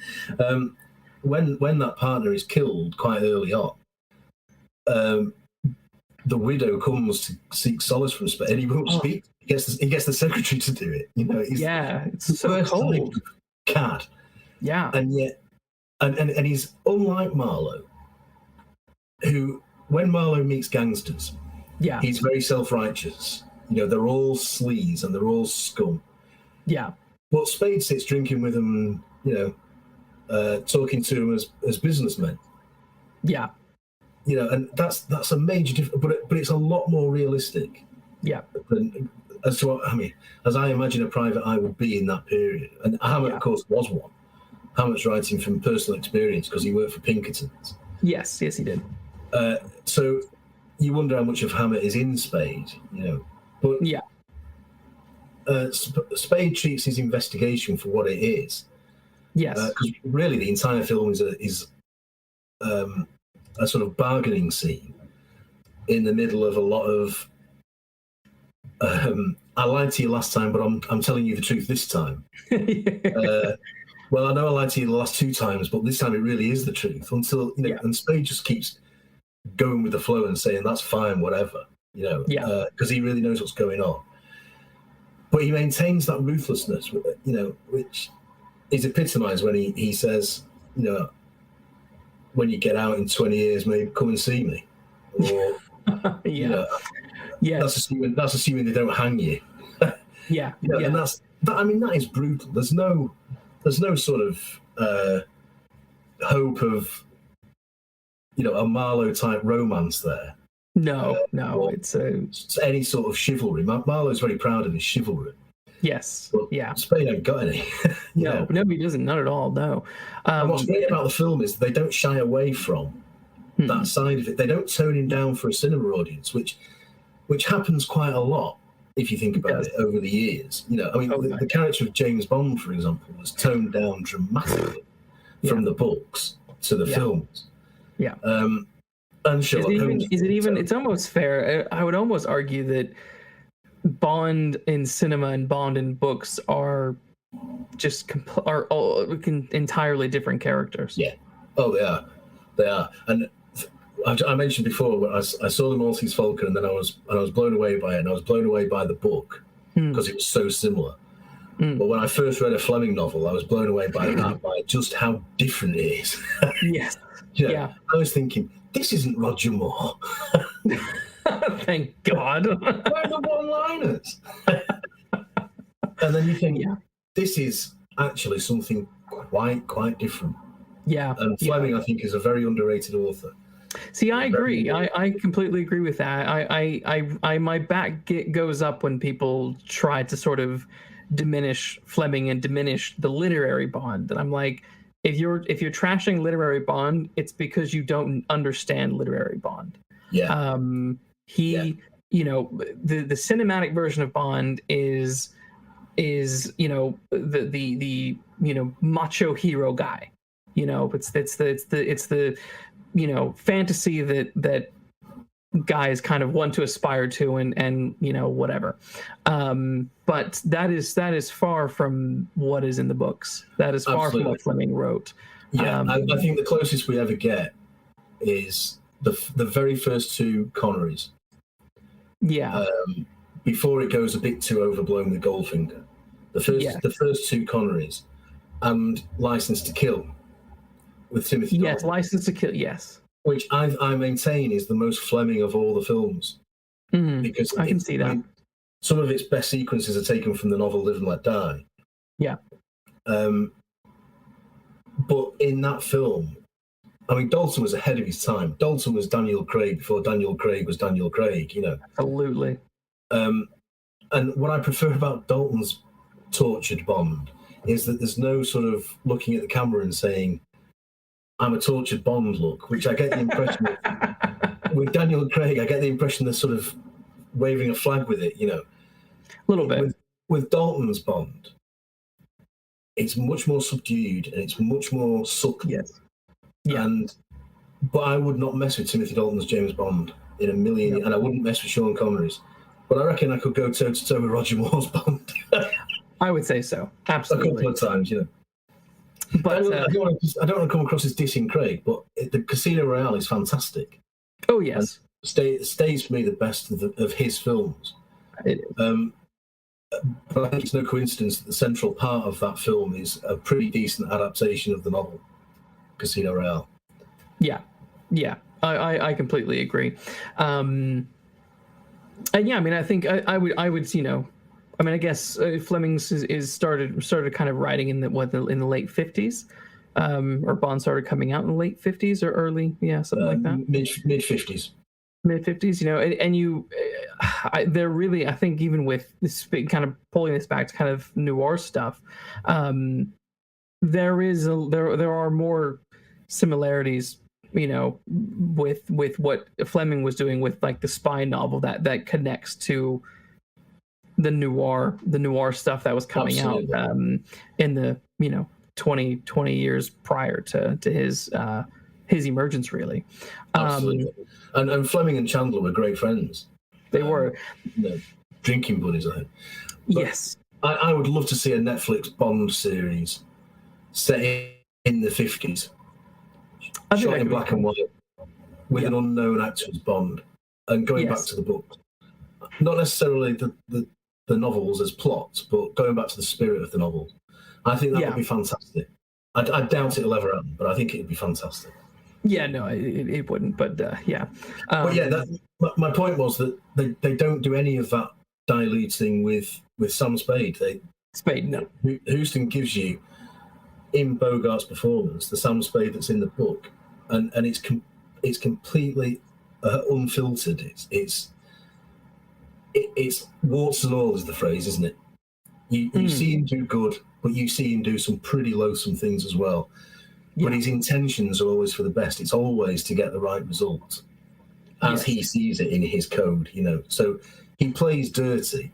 When that partner is killed quite early on, the widow comes to seek solace from Spade, and he won't speak. He gets the secretary to do it. It's so cold. Cad. Yeah. And yet, and he's unlike Marlowe, who, when Marlowe meets gangsters, he's very self-righteous. They're all sleaze and they're all scum. Yeah. But Spade sits drinking with them, talking to them as businessmen. Yeah. And that's a major difference, but it's a lot more realistic. Yeah. As to what, as I imagine a private eye would be in that period. And Hammett, of course, was one. Hammett's writing from personal experience because he worked for Pinkertons. Yes, he did. So you wonder how much of Hammett is in Spade, But Spade treats his investigation for what it is. Yes. Because really the entire film is a sort of bargaining scene in the middle of a lot of I lied to you last time, but I'm telling you the truth this time. Well, I know I lied to you the last two times, but this time it really is the truth. Until and Spade just keeps going with the flow and saying that's fine, whatever, because he really knows what's going on. But he maintains that ruthlessness, which is epitomised when he says, when you get out in 20 years, maybe come and see me, or that's assuming they don't hang you. And that is brutal. There's no sort of hope of a Marlowe type romance there. No, it's any sort of chivalry. Marlowe's very proud of his chivalry. Yes. But Spade ain't got any. No, he doesn't. Not at all. No. And what's great about the film is they don't shy away from that side of it. They don't tone him down for a cinema audience, which happens quite a lot if you think about it over the years. The character of James Bond, for example, was toned down dramatically from the books to the films. Yeah. And Sherlock Holmes. It's almost fair. I would almost argue that Bond in cinema and Bond in books are just entirely different characters. Yeah. Oh, they are. And I mentioned before, I saw The Maltese Falcon, and then I was blown away by it, and I was blown away by the book because it was so similar. But when I first read a Fleming novel, I was blown away by just how different it is. Yes. I was thinking, this isn't Roger Moore. Thank God. Where are the one-liners? And then you think, this is actually something quite different. Yeah. And Fleming, I think, is a very underrated author. See, I agree. I completely agree with that. I my back goes up when people try to sort of diminish Fleming and diminish the literary Bond. And I'm like, if you're trashing literary Bond, it's because you don't understand literary Bond. Yeah. The cinematic version of Bond is the macho hero guy. It's the fantasy that guys kind of want to aspire to and whatever. But that is far from what is in the books. That is far from what Fleming wrote. Yeah, I think the closest we ever get is the very first two Connerys. Yeah. Before it goes a bit too overblown with Goldfinger. The first two Connerys and License to Kill with Timothy Dalton. Yes, License to Kill, yes. Which I maintain is the most Fleming of all the films. Because I can see that. some of its best sequences are taken from the novel Live and Let Die. Yeah. But in that film, I mean, Dalton was ahead of his time. Dalton was Daniel Craig before Daniel Craig was Daniel Craig, you know. Absolutely. And what I prefer about Dalton's tortured Bond is that there's no sort of looking at the camera and saying, I'm a tortured Bond look, which I get the impression with Daniel Craig, I get the impression they're sort of waving a flag with it, you know. A little bit. With Dalton's Bond, it's much more subdued and it's much more subtle. Yes. Yeah. But I would not mess with Timothy Dalton's James Bond in a million, and I wouldn't mess with Sean Connery's. But I reckon I could go toe to toe with Roger Moore's Bond. I would say so. Absolutely. A couple of times, you know. But I don't want to come across as dissing Craig, but the Casino Royale is fantastic. Oh yes, stays for me the best of his films. It is. But I think it's no coincidence that the central part of that film is a pretty decent adaptation of the novel Casino Royale. Yeah, I completely agree. And yeah, I mean, I think I would, you know, I mean, I guess Fleming's is started kind of writing in the late 50s, or Bond started coming out in the late 50s or early, something like that. Mid 50s. Mid 50s, you know, and they're really, I think, even with this kind of pulling this back to kind of noir stuff, there are more similarities, you know, with what Fleming was doing with like the spy novel that connects to the noir stuff that was coming Absolutely. Out in the, you know, 20 years prior to his emergence, really. Absolutely. And Fleming and Chandler were great friends. They were. You know, drinking buddies, I think. But yes. I would love to see a Netflix Bond series set in the 50s. Shot in black and white with an unknown actor as Bond and going back to the book. Not necessarily the novels as plots, but going back to the spirit of the novels. I think that would be fantastic. I doubt it'll ever happen, but I think it'd be fantastic. Yeah, no, it wouldn't, but yeah. But yeah, my point was that they don't do any of that diluting with Sam Spade. Spade, no. Houston gives you, in Bogart's performance, the Sam Spade that's in the book, and it's completely unfiltered. It's warts and all is the phrase, isn't it? You see him do good, but you see him do some pretty loathsome things as well. Yeah. But his intentions are always for the best. It's always to get the right result, as he sees it in his code, you know. So he plays dirty,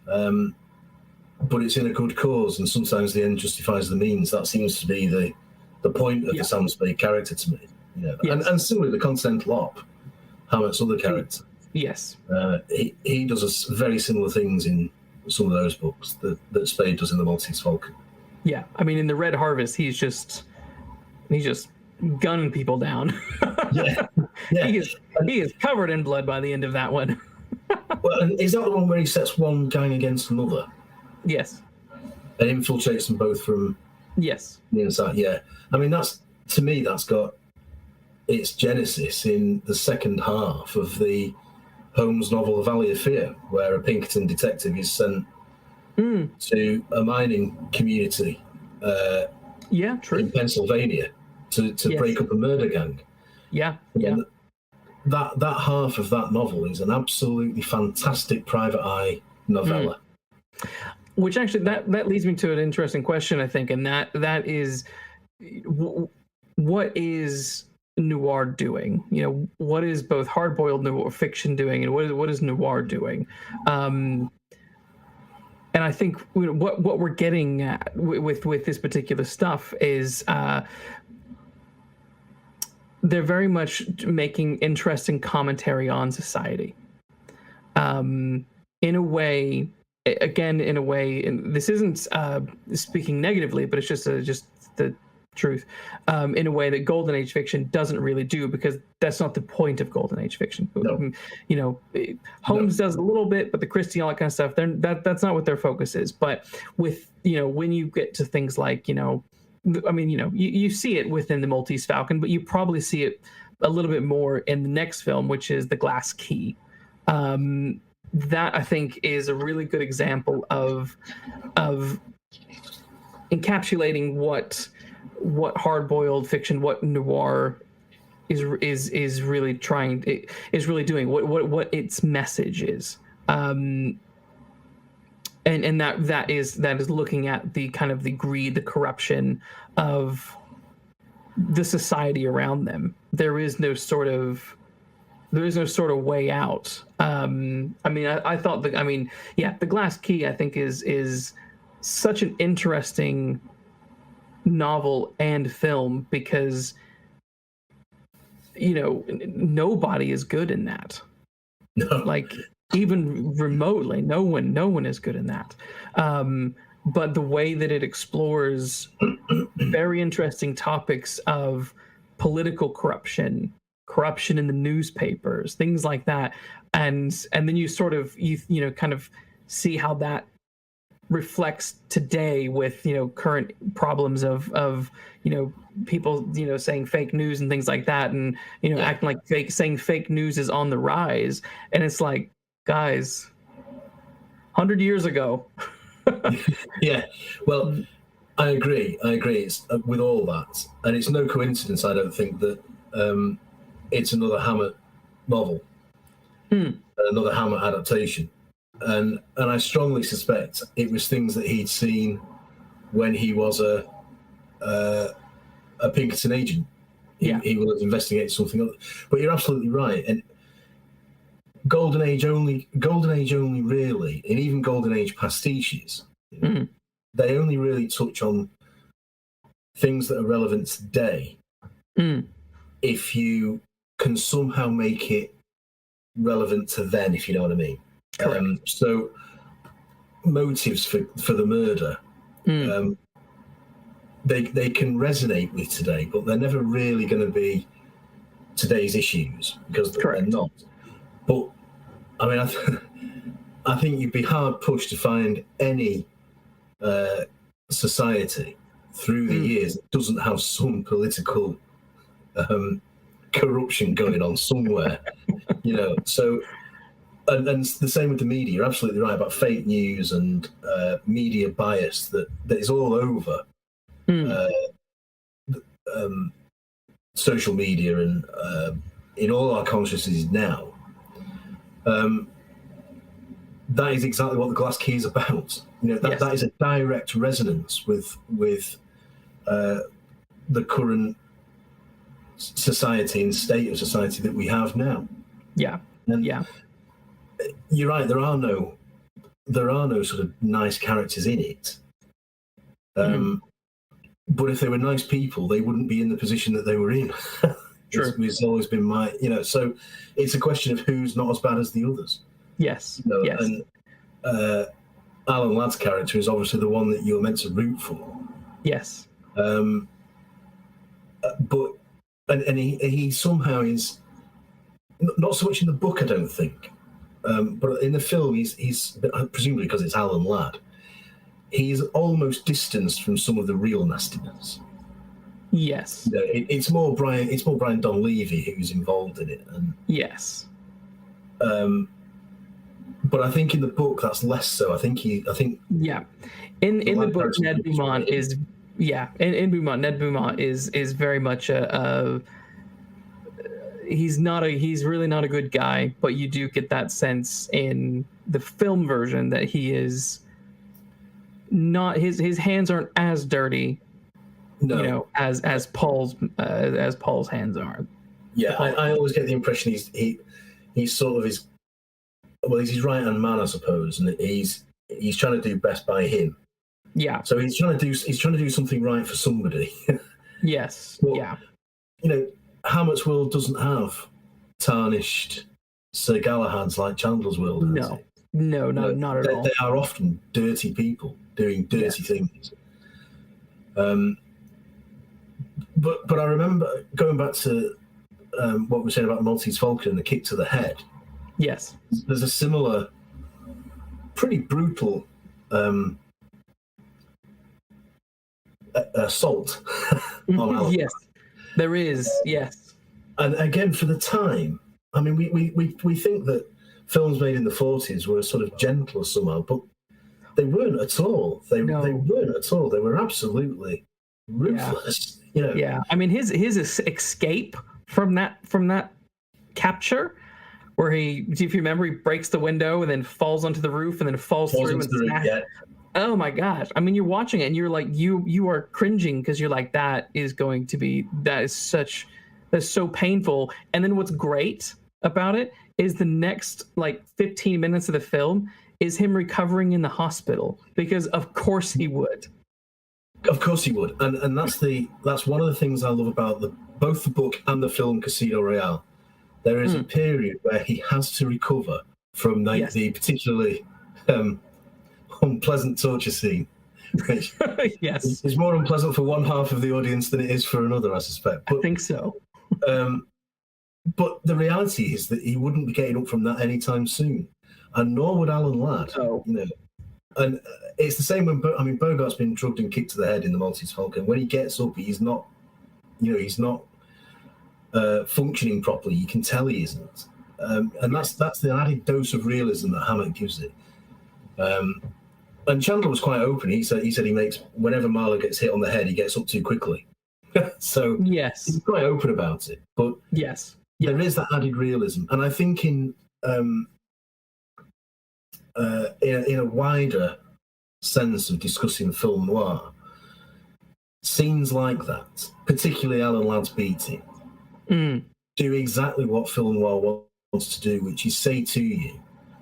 but it's in a good cause, and sometimes the end justifies the means. That seems to be the point of the Sam Spade character to me, you know. Yes. And similarly, the Continental Op, Hammett's other character. Yes. He does very similar things in some of those books that Spade does in The Maltese Falcon. Yeah, I mean, in The Red Harvest, he's just gunning people down. Yeah. He is covered in blood by the end of that one. Well, and is that the one where he sets one gang against another? Yes. And infiltrates them both from the inside? Yeah. I mean, that's got its genesis in the second half of the Holmes novel The Valley of Fear, where a Pinkerton detective is sent to a mining community in Pennsylvania to break up a murder gang. Yeah. And that half of that novel is an absolutely fantastic private eye novella. Which actually that leads me to an interesting question, I think, and that is, what is noir doing? You know, what is both hard-boiled noir fiction doing, and what is noir doing? And I think what we're getting at with this particular stuff is they're very much making interesting commentary on society. In a way, and this isn't speaking negatively, but it's just the truth, in a way that Golden Age fiction doesn't really do, because that's not the point of Golden Age fiction. No. You know, Holmes does a little bit, but the Christie, all that kind of stuff, that's not what their focus is. But with, you know, when you get to things like, you know, I mean, you know, you see it within the Maltese Falcon, but you probably see it a little bit more in the next film, which is The Glass Key. that I think is a really good example of encapsulating what hard-boiled fiction, what noir is really doing, what its message is, and that is looking at the kind of the greed, the corruption of the society around them. There is no sort of way out. I mean, I thought The Glass Key, I think, is such an interesting novel and film because, nobody is good in that. No. Like, even remotely, no one is good in that. But the way that it explores very interesting topics of political corruption in the newspapers, things like that, and then you sort of kind of see how that reflects today with current problems of people saying fake news and things like that, and acting like saying fake news is on the rise, and it's like, guys, 100 years ago. Yeah, well, I agree. It's, with all that, and it's no coincidence, I don't think, that it's another Hammett novel, another Hammett adaptation, and I strongly suspect it was things that he'd seen when he was a Pinkerton agent. He will have investigated something else. But you're absolutely right, and Golden Age only really, and even Golden Age pastiches, they only really touch on things that are relevant today if you can somehow make it relevant to then, if you know what I mean. So motives for the murder, they can resonate with today, but they're never really going to be today's issues because they're not. But I mean, I think you'd be hard pushed to find any society through the years that doesn't have some political corruption going on somewhere, So, and the same with the media. You're absolutely right about fake news and media bias that is all over social media and in all our consciousness now. That is exactly what The Glass Key is about. That is a direct resonance with the current society and state of society that we have now. You're right. There are no sort of nice characters in it. But if they were nice people, they wouldn't be in the position that they were in. True. It's always been my, so it's a question of who's not as bad as the others. Yes. Yes. And Alan Ladd's character is obviously the one that you're meant to root for. Yes. But he somehow is not so much in the book, I don't think, but in the film, he's presumably because it's Alan Ladd, he's almost distanced from some of the real nastiness. Yes. It's more Brian Donlevy who's involved in it, and yes. But I think in the book that's less so. I think in the book Ned Beaumont is Ned Beaumont is very much he's really not a good guy, but you do get that sense in the film version that he is not, his hands aren't as dirty, as Paul's hands are. Yeah, I always get the impression he's sort of his right-hand man, I suppose, and he's trying to do best by him. Yeah. So he's trying to do something right for somebody. Yes. But, Hammett's world doesn't have tarnished Sir Galahads like Chandler's world. No, not at all. They are often dirty people doing dirty things. But I remember going back to what we were saying about the Maltese Falcon and the kick to the head. Yes. There's a similar, pretty brutal assault on Alan. Yes, there is. Yes. And again, for the time, I mean, we think that films made in the 40s were sort of gentler somehow, but they weren't at all. They weren't at all. They were absolutely ruthless. Yeah. You know. Yeah. I mean, his escape from that capture, where if you remember, he breaks the window and then falls onto the roof and then falls through and smashes. Oh my gosh. I mean, you're watching it and you're like, you are cringing because you're like, that is so painful. And then what's great about it is the next like 15 minutes of the film is him recovering in the hospital, because of course he would. Of course he would. And that's one of the things I love about both the book and the film Casino Royale. There is a period where he has to recover from the particularly unpleasant torture scene, which is more unpleasant for one half of the audience than it is for another, I suspect. But, I think so. But the reality is that he wouldn't be getting up from that anytime soon, and nor would Alan Ladd. Oh. You know, and it's the same when Bogart's been drugged and kicked to the head in The Maltese Falcon. When he gets up, he's not functioning properly. You can tell he isn't, and that's the added dose of realism that Hammett gives it. And Chandler was quite open. He said he makes, whenever Marlowe gets hit on the head, he gets up too quickly. So he's quite open about it. But there is that added realism, and I think in a wider sense of discussing film noir, scenes like that, particularly Alan Ladd's beating, do exactly what film noir wants to do, which is say to you,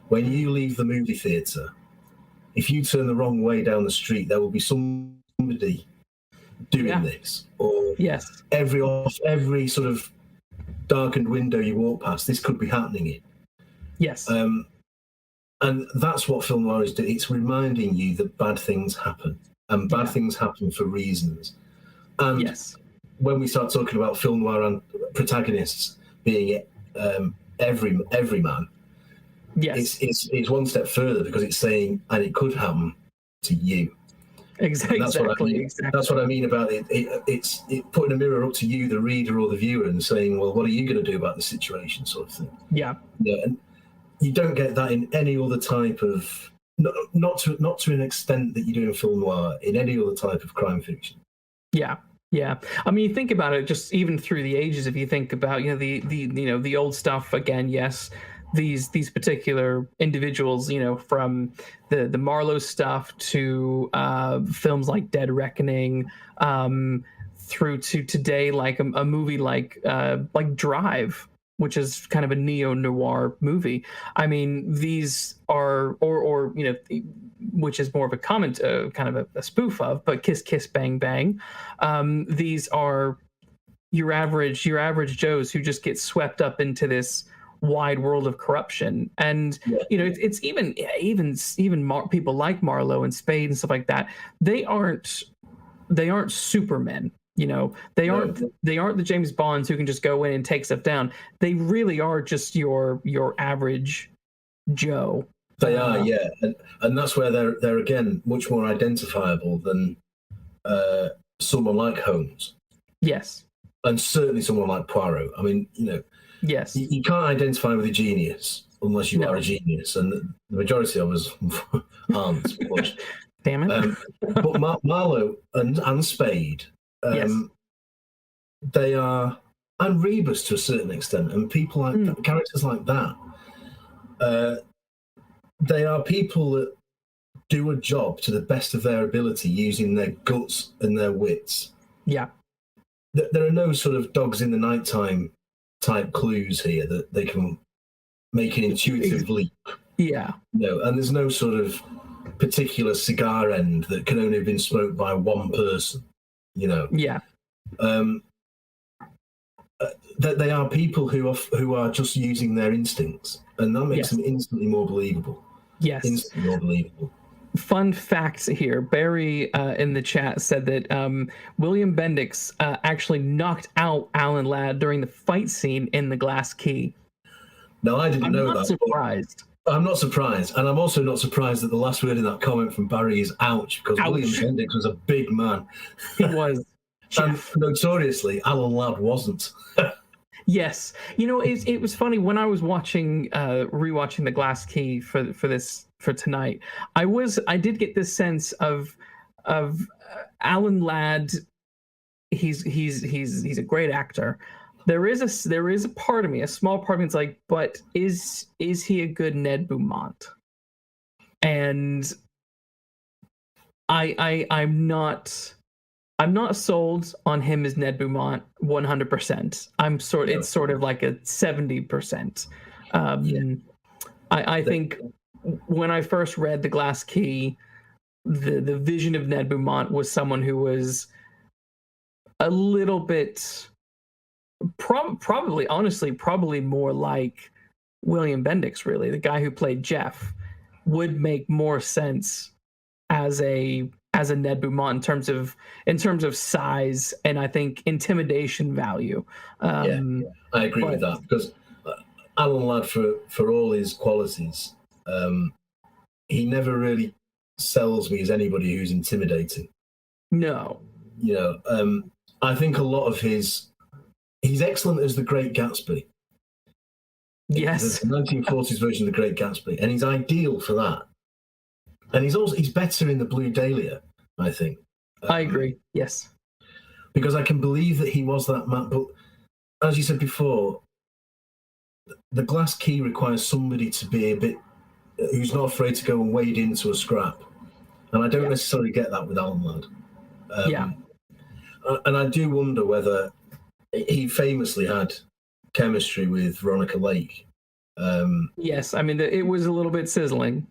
when you leave the movie theatre, if you turn the wrong way down the street, there will be somebody doing this. Or every sort of darkened window you walk past, this could be happening in. Yes. And that's what film noir is doing. It's reminding you that bad things happen, and bad things happen for reasons. And when we start talking about film noir and protagonists being every man, it's one step further, because it's saying, and it could happen to you. Exactly. That's what I mean about it. It's putting a mirror up to you, the reader or the viewer, and saying, well, what are you going to do about the situation, sort of thing. Yeah. And you don't get that in any other type of, not to an extent that you do in film noir, in any other type of crime fiction. Yeah. Yeah, I mean, you think about it, just even through the ages. If you think about, the old stuff again, these particular individuals, from the Marlowe stuff to films like Dead Reckoning, through to today, like a movie like Drive, which is kind of a neo-noir movie. I mean, these are, or which is more of a comment, kind of a spoof of, but Kiss Kiss Bang Bang. These are your average Joes who just get swept up into this wide world of corruption. And it's even people like Marlowe and Spade and stuff like that. They aren't supermen. They aren't the James Bonds who can just go in and take stuff down. They really are just your average Joe. They are, yeah, and that's where they're again much more identifiable than someone like Holmes. Yes, and certainly someone like Poirot. I mean, yes, you can't identify with a genius unless you are a genius, and the majority of us aren't. Damn it! But Marlowe and Spade, they are, and Rebus to a certain extent, and people like that, characters like that. They are people that do a job to the best of their ability, using their guts and their wits. Yeah. There are no sort of dogs in the nighttime type clues here that they can make an intuitive leap. Yeah. And there's no sort of particular cigar end that can only have been smoked by one person. Yeah. They are people who are just using their instincts, and that makes them instantly more believable. Yes. Instantly more believable. Fun facts here. Barry in the chat said that William Bendix actually knocked out Alan Ladd during the fight scene in The Glass Key. No, I didn't know that. I'm not surprised. And I'm also not surprised that the last word in that comment from Barry is ouch, because William Bendix was a big man. He was. And notoriously, Alan Ladd wasn't. Yes, it was funny when I was watching rewatching The Glass Key for tonight. I did get this sense of Alan Ladd. He's a great actor. There is a part of me, a small part of me, it's like, but is he a good Ned Beaumont? And I'm not sold on him as Ned Beaumont 100%. It's sort of like a 70%. I think when I first read The Glass Key, the vision of Ned Beaumont was someone who was a little bit probably more like William Bendix, really. The guy who played Jeff would make more sense as a Ned Beaumont in terms of size and I think intimidation value. I agree with that, because Alan Ladd, for all his qualities, he never really sells me as anybody who's intimidating. No. I think a lot of he's excellent as the Great Gatsby. Yes. The 1940s version of the Great Gatsby, and he's ideal for that. And he's better in the Blue Dahlia, I think. I agree. Yes. Because I can believe that he was that man. But as you said before, the Glass Key requires somebody to be a bit who's not afraid to go and wade into a scrap. And I don't necessarily get that with Alan Ladd. And I do wonder whether he famously had chemistry with Veronica Lake. Yes, I mean, it was a little bit sizzling.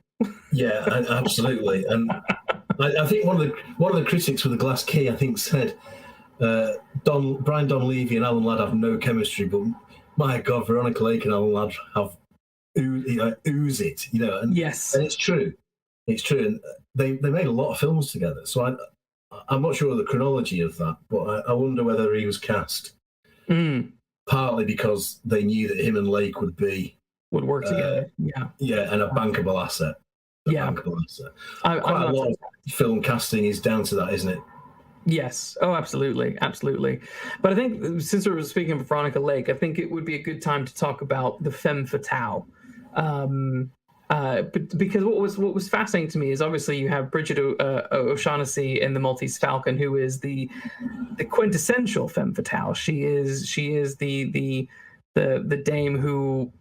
Yeah, absolutely. And I think one of the critics with The Glass Key, I think, said Brian Donlevy and Alan Ladd have no chemistry, but my God, Veronica Lake and Alan Ladd have ooze it, And, yes, and it's true. It's true. And they made a lot of films together. So I'm not sure of the chronology of that, but I wonder whether he was cast partly because they knew that him and Lake would work together. And a bankable asset. Bankable asset. Quite a lot of film casting is down to that, isn't it? Yes. Oh, absolutely. Absolutely. But I think since we were speaking of Veronica Lake, I think it would be a good time to talk about the femme fatale. But because what was fascinating to me is obviously you have Bridget O'Shaughnessy in The Maltese Falcon, who is the quintessential femme fatale. She is the dame who,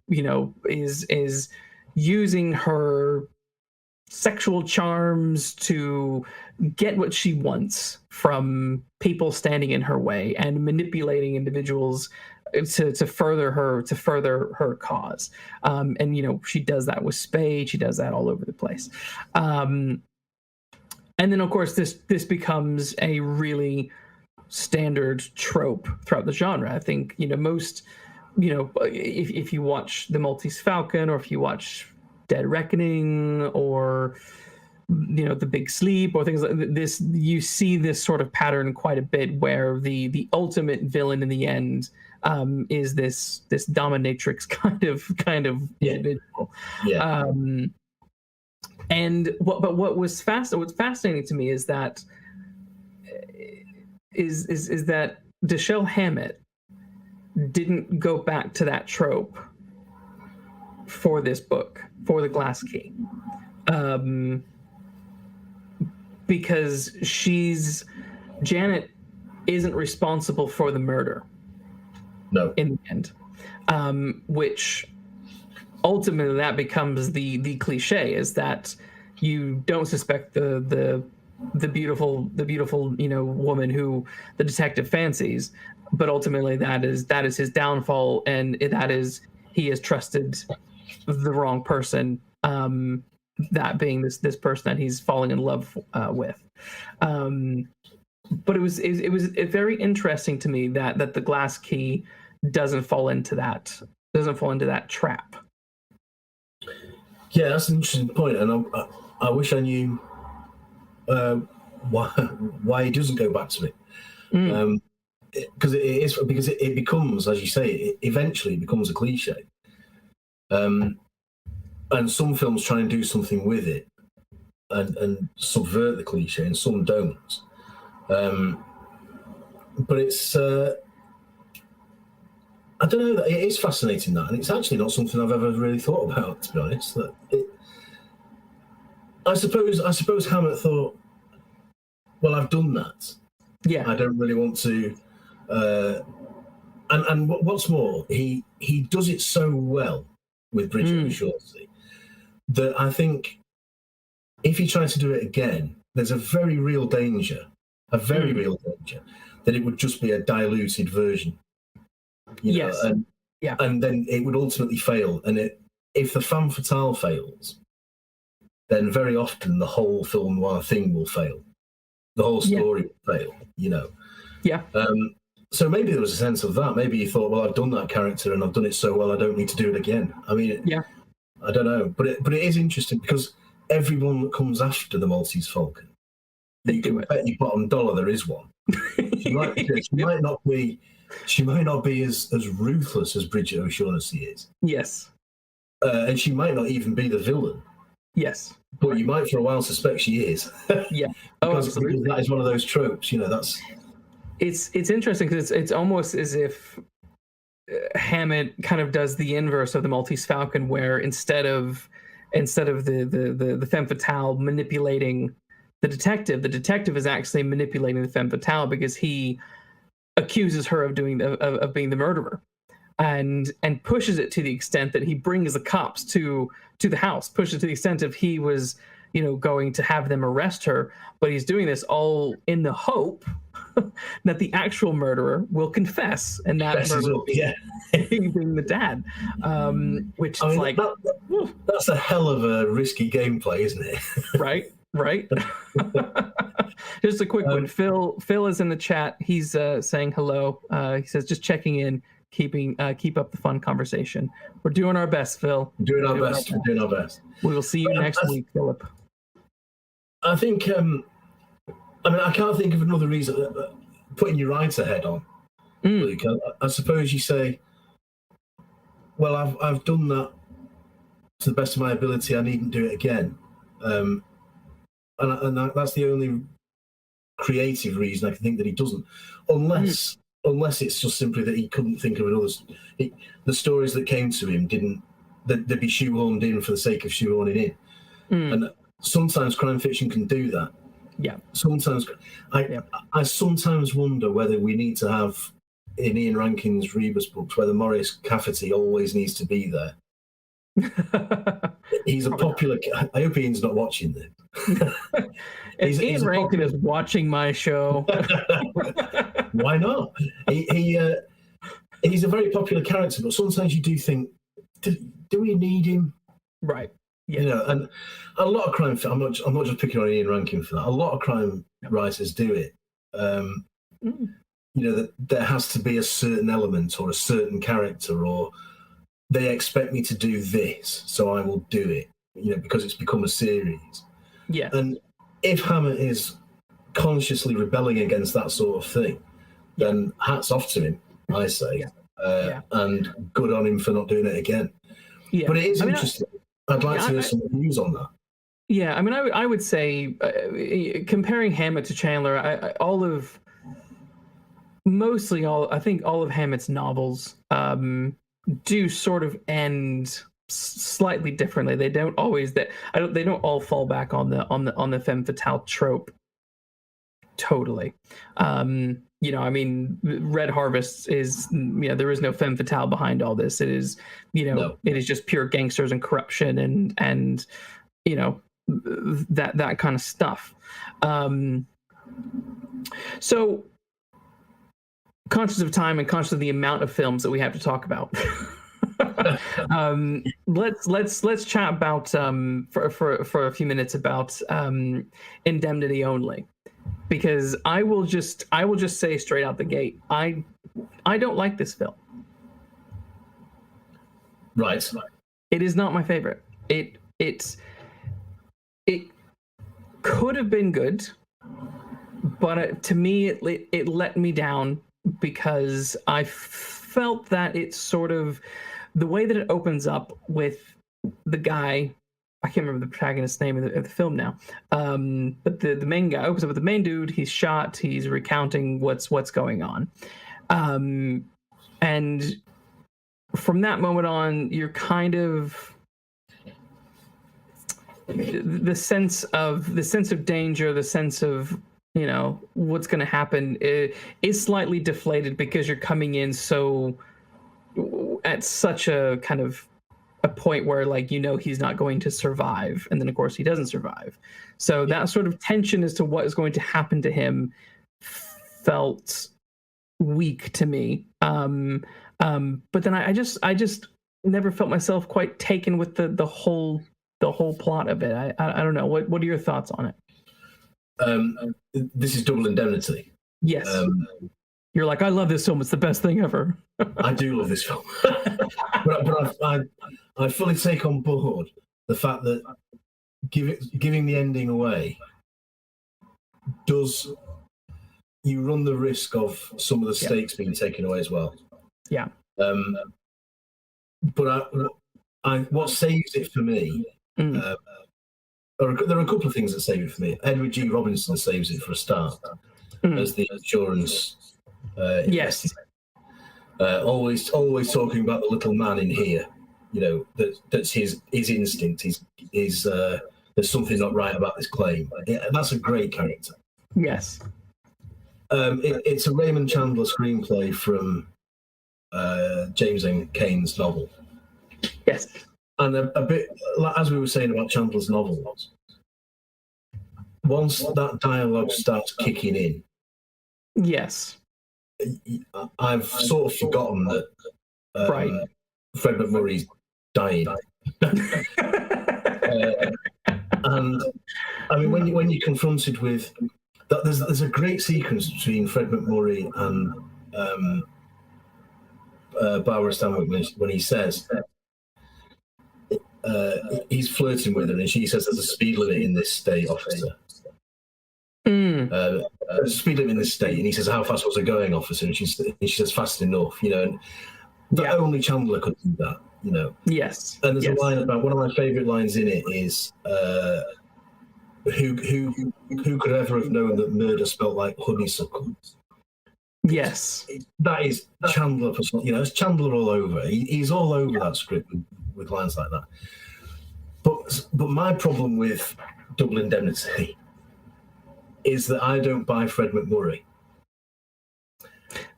is using her sexual charms to get what she wants from people standing in her way and manipulating individuals to further her cause. And she does that with Spade. She does that all over the place. And then of course this becomes a really standard trope throughout the genre. I think most if you watch The Maltese Falcon, or if you watch Dead Reckoning, or The Big Sleep, or things like this, you see this sort of pattern quite a bit, where the ultimate villain in the end is this dominatrix kind of individual. And what's fascinating to me is that Dashiell Hammett didn't go back to that trope for this book, for The Glass Key, because Janet isn't responsible for the murder. No. In the end, which ultimately that becomes the cliche, is that you don't suspect the beautiful woman who the detective fancies, but ultimately that is his downfall, and that is he has trusted the wrong person, that being this person that he's falling in love with. But it was very interesting to me that The Glass Key doesn't fall into that trap. Yeah, that's an interesting point, and I wish I knew why he doesn't go back to it. Because it becomes, as you say, it eventually becomes a cliche. And some films try and do something with it and subvert the cliche, and some don't. But it's I don't know. It is fascinating that, and it's actually not something I've ever really thought about, to be honest. I suppose Hammett thought, well, I've done that. Yeah. I don't really want to. And what's more, he does it so well with Bridget O'Shaughnessy that I think if he tried to do it again, there's a very real danger that it would just be a diluted version. You know, and then it would ultimately fail. And if the femme fatale fails, then very often the whole film noir thing will fail. The whole story will fail, you know. Yeah. So maybe there was a sense of that. Maybe he thought, well, I've done that character and I've done it so well, I don't need to do it again. I mean, I don't know. But it is interesting because everyone that comes after the Maltese Falcon, you can bet your bottom dollar there is one. She might not be as ruthless as Bridget O'Shaughnessy is. Yes. And she might not even be the villain. Yes. But you might for a while suspect she is. Yeah. because that is one of those tropes, you know, that's... It's interesting because it's almost as if Hammett kind of does the inverse of the Maltese Falcon, where instead of the femme fatale manipulating the detective is actually manipulating the femme fatale because he accuses her of being the murderer, and pushes it to the extent that he brings the cops to the house, pushes it to the extent of he was, you know, going to have them arrest her, but he's doing this all in the hope that the actual murderer will confess, and that murderer being the dad, which is like that's a hell of a risky gameplay, isn't it? Right. Just a quick one. Phil is in the chat. He's saying hello. He says just checking in, keep up the fun conversation. We're doing our best, Phil. We're doing our best. We will see you next week, Philip. I think. I mean, I can't think of another reason. Putting your writer head on, Luke. I suppose you say, "Well, I've done that to the best of my ability. I needn't do it again." And that's the only creative reason I can think that he doesn't, unless it's just simply that he couldn't think of another. The stories that came to him they'd be shoehorned in for the sake of shoehorning in, and sometimes crime fiction can do that. Yeah. Sometimes I sometimes wonder whether we need to have in Ian Rankin's Rebus books whether Maurice Cafferty always needs to be there. He's a popular. I hope Ian's not watching this. If Ian Rankin is watching my show, why not? He's a very popular character, but sometimes you do think, do we need him? Right. Yeah. You know, and a lot of crime. I'm not just picking on Ian Rankin for that. A lot of crime writers do it. You know, that there has to be a certain element or a certain character, or they expect me to do this, so I will do it. You know, because it's become a series. Yeah. And if Hammett is consciously rebelling against that sort of thing, then hats off to him, I say. And good on him for not doing it again. Yeah. But it is interesting. I'd like to hear some views on that. Yeah, I mean, I would say comparing Hammett to Chandler, I think all of Hammett's novels do sort of end slightly differently. They don't always they don't all fall back on the femme fatale trope totally. You know, I mean, Red Harvest is, you know, there is no femme fatale behind all this. It is, you know, it is just pure gangsters and corruption and you know, that kind of stuff. So conscious of time and conscious of the amount of films that we have to talk about. Let's chat about for a few minutes about Indemnity Only. Because I will just say straight out the gate, I don't like this film. Right. It is not my favorite. It could have been good, but to me it let me down because I felt that it's sort of the way that it opens up with the guy. I can't remember the protagonist's name of the film now. But the main guy opens up with the main dude. He's shot. He's recounting what's going on. And from that moment on, you're kind of the sense of danger, the sense of what's going to happen is slightly deflated because you're coming in so at such a kind of a point where he's not going to survive, and then of course he doesn't survive. So that sort of tension as to what is going to happen to him felt weak to me. But then I just never felt myself quite taken with the whole plot of it. I don't know. What are your thoughts on it? This is Double Indemnity. Yes. You're like, I love this film. It's the best thing ever. I do love this film. but I fully take on board the fact that giving the ending away does you run the risk of some of the stakes being taken away as well. Yeah. But what saves it for me, there are a couple of things that save it for me. Edward G. Robinson saves it for a start as the insurance. Yes. Always talking about the little man in here. That's his instinct. There's something not right about this claim. That's a great character. Yes. It's a Raymond Chandler screenplay from James M. Cain's novel. Yes. And a bit, as we were saying about Chandler's novels, once that dialogue starts kicking in, yes, I've sort of forgotten that Fred McMurray's dying. And I mean, when you're confronted with that, there's a great sequence between Fred McMurray and Barbara Stanwyck when he says he's flirting with her, and she says there's a speed limit in this state, officer. There's a speed limit in this state, and he says, how fast was it going, officer? And she says, fast enough, and only Chandler could do that, Yes. And there's a line about, one of my favourite lines in it is, who could ever have known that murder smelled like honeysuckle? Yes. That is Chandler, it's Chandler all over. He's all over that script with lines like that. But my problem with Double Indemnity is that I don't buy Fred McMurray.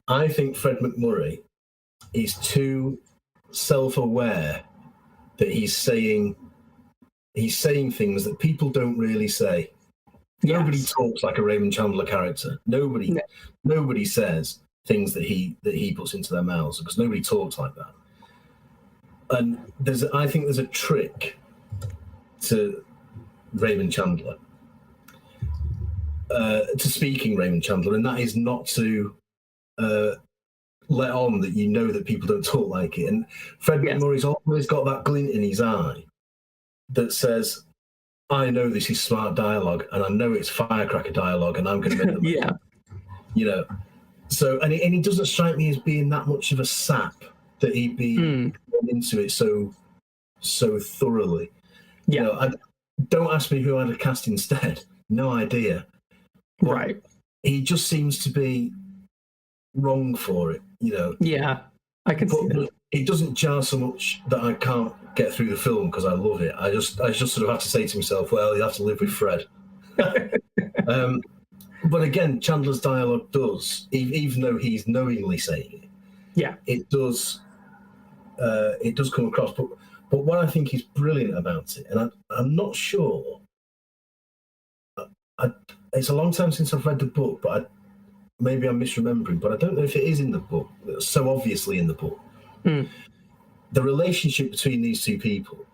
I think Fred McMurray is too self-aware that he's saying things that people don't really say. Yes. Nobody talks like a Raymond Chandler character. Nobody says things that he puts into their mouths, because nobody talks like that. And I think there's a trick to Raymond Chandler, to speaking Raymond Chandler, and that is not to let on that that people don't talk like it. And Fred McMurray's always got that glint in his eye that says, I know this is smart dialogue, and I know it's firecracker dialogue, and I'm going to make them. So, and he doesn't strike me as being that much of a sap that he'd be into it so thoroughly. Don't ask me who I'd have cast instead. No idea. Right. He just seems to be wrong for it. Yeah, I can see that. It doesn't jar so much that I can't get through the film because I love it. I just sort of have to say to myself, well, you have to live with Fred. But again, Chandler's dialogue does, even though he's knowingly saying it, it does come across. But what I think is brilliant about it, and I'm not sure, it's a long time since I've read the book, but maybe I'm misremembering, but I don't know if it is in the book. It's so obviously in the book. The relationship between these two people.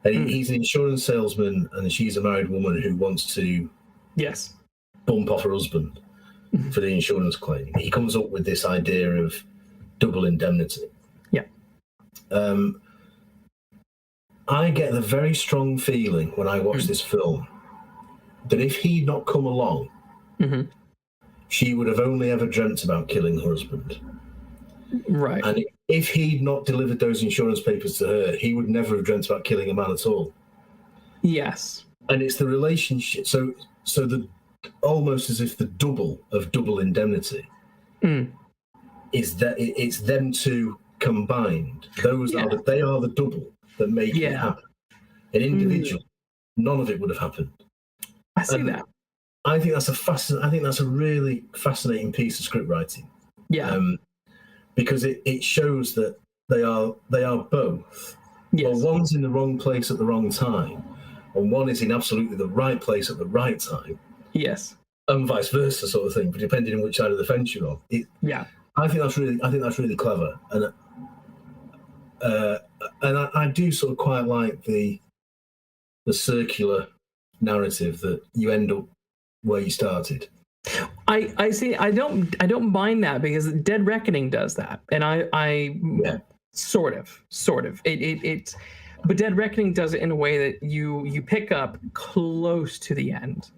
And he's an insurance salesman, and she's a married woman who wants to bump off her husband for the insurance claim. He comes up with this idea of double indemnity. I get the very strong feeling when I watch this film that if he'd not come along, she would have only ever dreamt about killing her husband. Right. And if he'd not delivered those insurance papers to her, he would never have dreamt about killing a man at all. Yes. And it's the relationship. So the almost as if the double indemnity is that it's them two combined, those are they are the double that make it happen. An individual, none of it would have happened. I see that. I think that's a really fascinating piece of script writing. Yeah. Because it shows that they are both. Yes. Well, one's in the wrong place at the wrong time, and one is in absolutely the right place at the right time. Yes. And vice versa, sort of thing. But depending on which side of the fence you're on. I think that's really clever, and I do sort of quite like the circular narrative that you end up where you started. I see. I don't mind that, because Dead Reckoning does that, and I sort of it. But Dead Reckoning does it in a way that you pick up close to the end,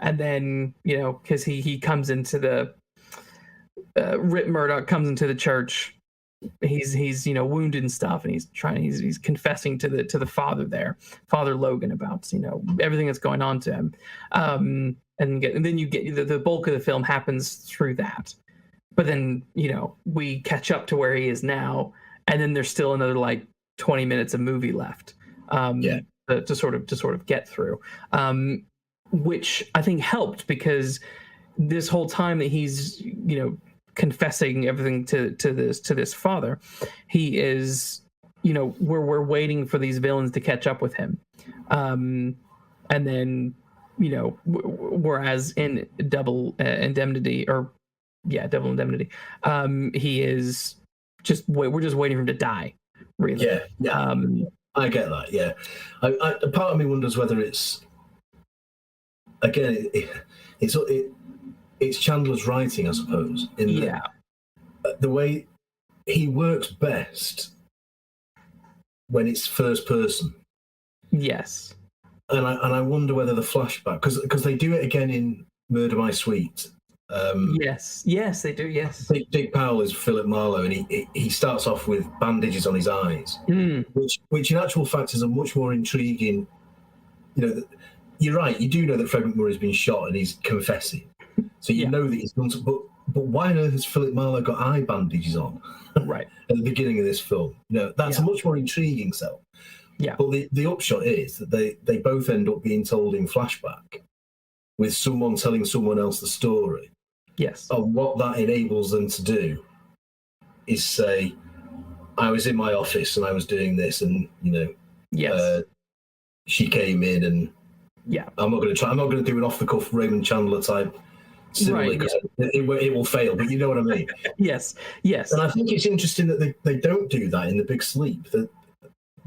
and then because he comes into the Rip Murdoch comes into the church. He's wounded and stuff, and he's confessing to the father there, Father Logan, about everything that's going on to him, and then you get the bulk of the film happens through that, but then we catch up to where he is now, and then there's still another like 20 minutes of movie left to sort of get through, which I think helped, because this whole time that he's confessing everything to this father, he is we're waiting for these villains to catch up with him, and then whereas in Double Indemnity, he is we're just waiting for him to die, really. I get that. I part of me wonders whether it's again it's Chandler's writing, I suppose. The way he works best when it's first person. Yes. And I wonder whether the flashback, because they do it again in Murder My Sweet. Yes, they do. Yes. Dick Powell is Philip Marlowe, and he starts off with bandages on his eyes, which in actual fact is a much more intriguing. You're right. You do know that Fred McMurray's been shot and he's confessing. So you know that he's done something, but why on earth has Philip Marlowe got eye bandages on? Right. At the beginning of this film, that's a much more intriguing sell. Yeah. But the upshot is that they both end up being told in flashback, with someone telling someone else the story. Yes. And what that enables them to do is say, I was in my office and I was doing this, and she came in, and I'm not going to do an off the cuff Raymond Chandler type simile, because it will fail, but you know what I mean. Yes. And I think it's interesting that they don't do that in The Big Sleep. That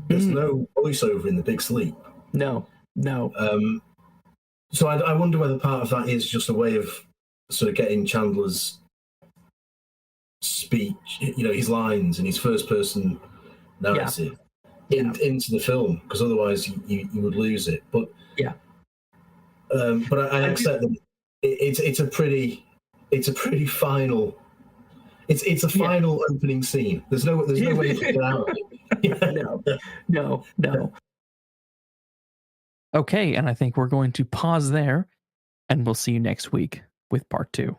there's no voiceover in The Big Sleep. No. So I wonder whether part of that is just a way of sort of getting Chandler's speech, his lines and his first person narrative into the film, because otherwise you would lose it. But but I accept that it's a pretty final. It's a final opening scene. There's no way to get out of it. No. Okay, and I think we're going to pause there, and we'll see you next week with part 2.